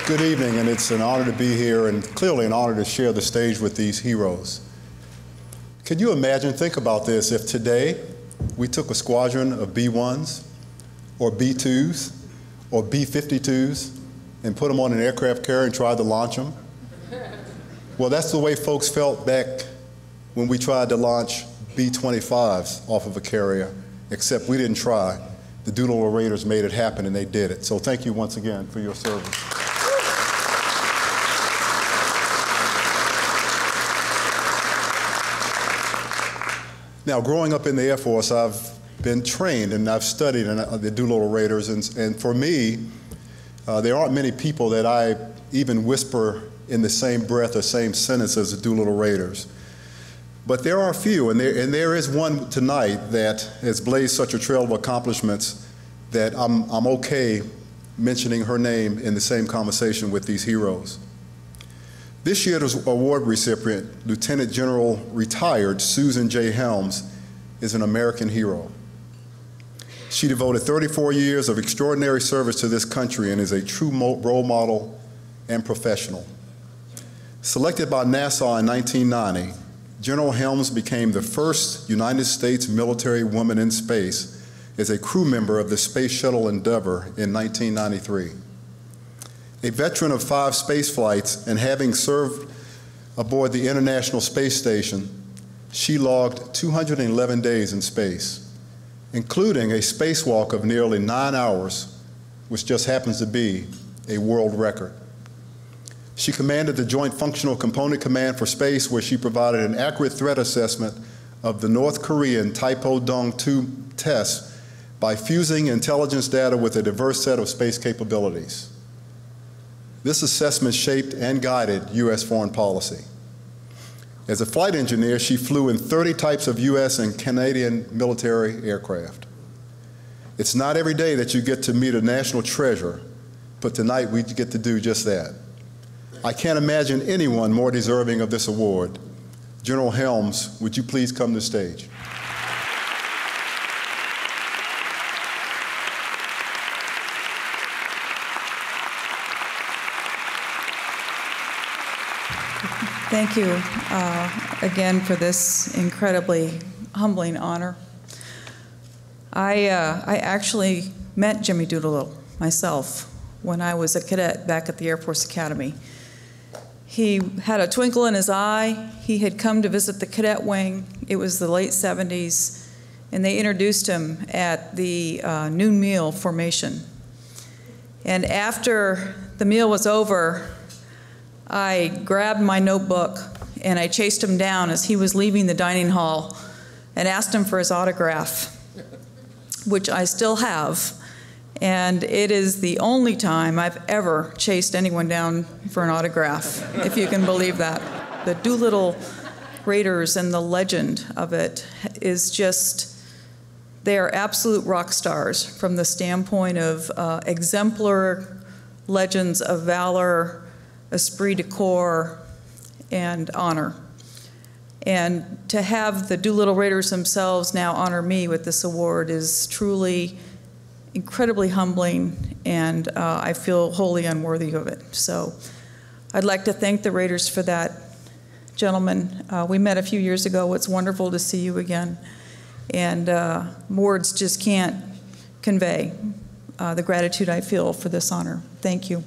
Good evening, and it's an honor to be here and clearly an honor to share the stage with these heroes. Can you imagine, think about this, if today we took a squadron of B-1s or B-2s or B-52s and put them on an aircraft carrier and tried to launch them? Well, that's the way folks felt back when we tried to launch B-25s off of a carrier, except we didn't try. The Doolittle Raiders made it happen, and they did it. So thank you once again for your service. Now, growing up in the Air Force, I've been trained and I've studied the Doolittle Raiders, and for me, there aren't many people that I even whisper in the same breath or same sentence as the Doolittle Raiders. But there are a few, and there is one tonight that has blazed such a trail of accomplishments that I'm okay mentioning her name in the same conversation with these heroes. This year's award recipient, Lieutenant General retired Susan J. Helms, is an American hero. She devoted 34 years of extraordinary service to this country and is a true role model and professional. Selected by NASA in 1990, General Helms became the first United States military woman in space as a crew member of the Space Shuttle Endeavour in 1993. A veteran of 5 space flights and having served aboard the International Space Station, she logged 211 days in space, including a spacewalk of nearly 9 hours, which just happens to be a world record. She commanded the Joint Functional Component Command for Space, where she provided an accurate threat assessment of the North Korean Taepodong-2 test by fusing intelligence data with a diverse set of space capabilities. This assessment shaped and guided U.S. foreign policy. As a flight engineer, she flew in 30 types of U.S. and Canadian military aircraft. It's not every day that you get to meet a national treasure, but tonight we get to do just that. I can't imagine anyone more deserving of this award. General Helms, would you please come to the stage? Thank you again for this incredibly humbling honor. I actually met Jimmy Doolittle myself when I was a cadet back at the Air Force Academy. He had a twinkle in his eye. He had come to visit the cadet wing. It was the late 70s, and they introduced him at the noon meal formation. And after the meal was over, I grabbed my notebook and I chased him down as he was leaving the dining hall and asked him for his autograph, which I still have. And it is the only time I've ever chased anyone down for an autograph, if you can believe that. The Doolittle Raiders and the legend of it is just, they are absolute rock stars from the standpoint of exemplar legends of valor, esprit de corps, and honor. And to have the Doolittle Raiders themselves now honor me with this award is truly incredibly humbling, and I feel wholly unworthy of it. So I'd like to thank the Raiders for that. Gentlemen, we met a few years ago. It's wonderful to see you again. And words just can't convey the gratitude I feel for this honor. Thank you.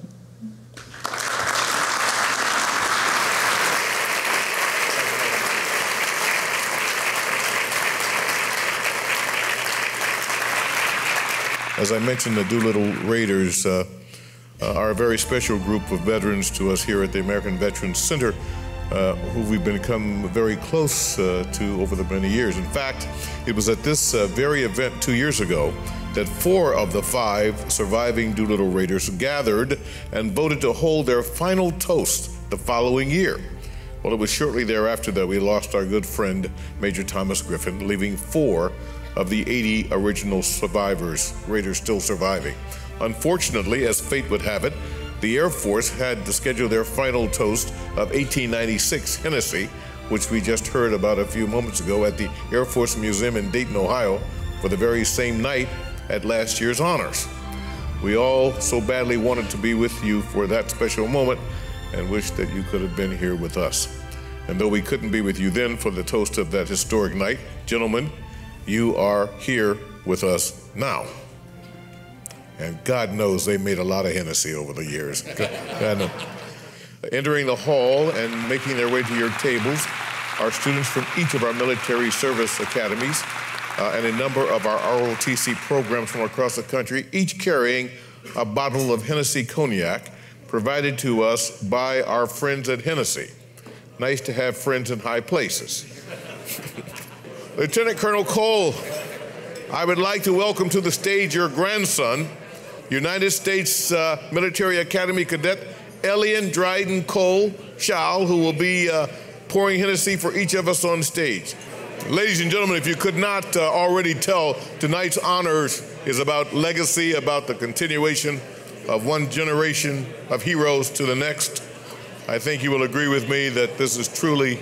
As I mentioned, the Doolittle Raiders are a very special group of veterans to us here at the American Veterans Center, who we've become very close to over the many years. In fact, it was at this very event 2 years ago that 4 of the 5 surviving Doolittle Raiders gathered and voted to hold their final toast the following year. Well, it was shortly thereafter that we lost our good friend, Major Thomas Griffin, leaving 4 of the 80 original survivors, Raiders still surviving. Unfortunately, as fate would have it, the Air Force had to schedule their final toast of 1896 Hennessy, which we just heard about a few moments ago at the Air Force Museum in Dayton, Ohio, for the very same night at last year's honors. We all so badly wanted to be with you for that special moment and wish that you could have been here with us. And though we couldn't be with you then for the toast of that historic night, gentlemen, you are here with us now. And God knows they made a lot of Hennessy over the years. Entering the hall and making their way to your tables are students from each of our military service academies and a number of our ROTC programs from across the country, each carrying a bottle of Hennessy cognac provided to us by our friends at Hennessy. Nice to have friends in high places. Lieutenant Colonel Cole, I would like to welcome to the stage your grandson, United States Military Academy Cadet Elian Dryden Cole Schall, who will be pouring Hennessy for each of us on stage. Ladies and gentlemen, if you could not already tell, tonight's honors is about legacy, about the continuation of one generation of heroes to the next. I think you will agree with me that this is truly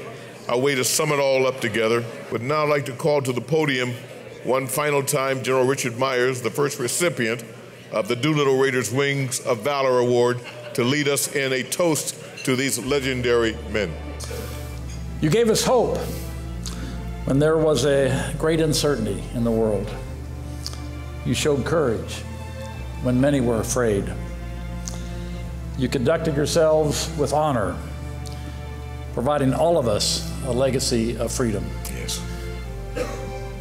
a way to sum it all up together. Would now like to call to the podium one final time General Richard Myers, the first recipient of the Doolittle Raiders Wings of Valor Award, to lead us in a toast to these legendary men. You gave us hope when there was a great uncertainty in the world. You showed courage when many were afraid. You conducted yourselves with honor, providing all of us a legacy of freedom. Yes.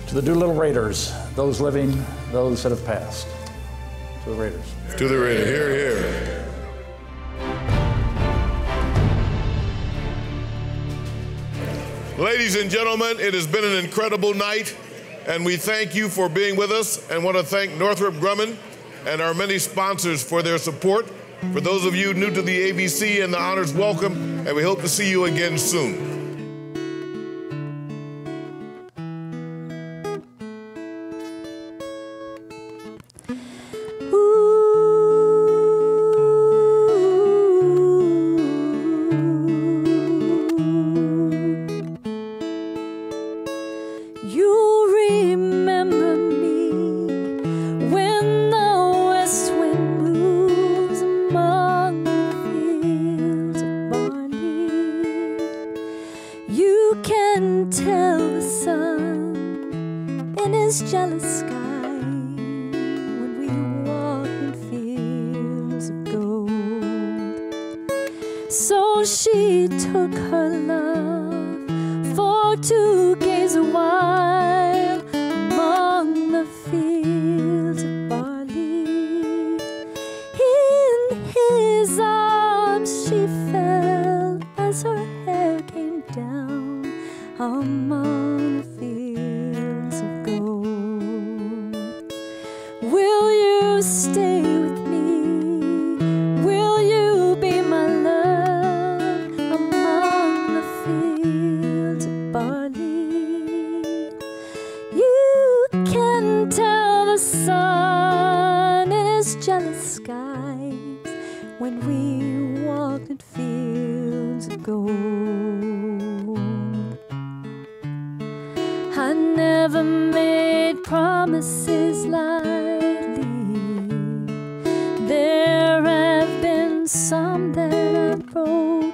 To the Doolittle Raiders, those living, those that have passed. To the Raiders. To the Raiders, here, here. Ladies and gentlemen, it has been an incredible night, and we thank you for being with us, and want to thank Northrop Grumman and our many sponsors for their support. For those of you new to the ABC and the honors, welcome, and we hope to see you again soon. So she took her love for to gaze a while among the fields of barley. In his arms she fell as her hair came down among the fields of gold. Will you stay with me? Will you be my love among the fields of barley? You can tell the sun in his jealous skies when we walked in fields of gold. I never made promises lightly. There have been some that I've broken,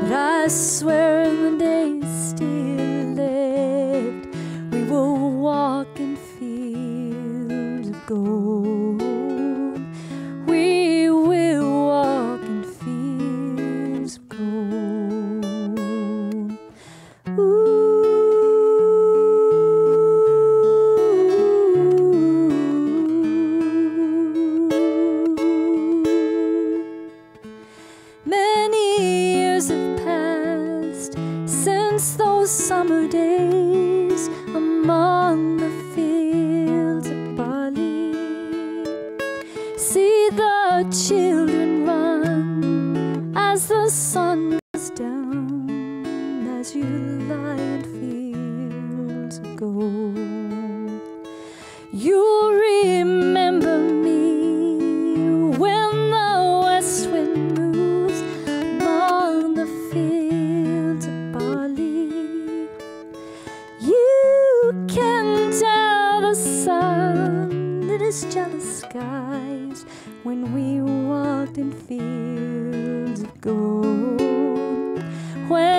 but I swear in the days still left, we will walk in fields of gold. We will walk in fields of gold. Many years have passed since those summer days among the fields of barley. See the children run as the sun goes down, as you lie in fields of gold. You'll remember me when the west wind moves among the fields of barley. You can tell the sun in his jealous skies when we walked in fields of gold. When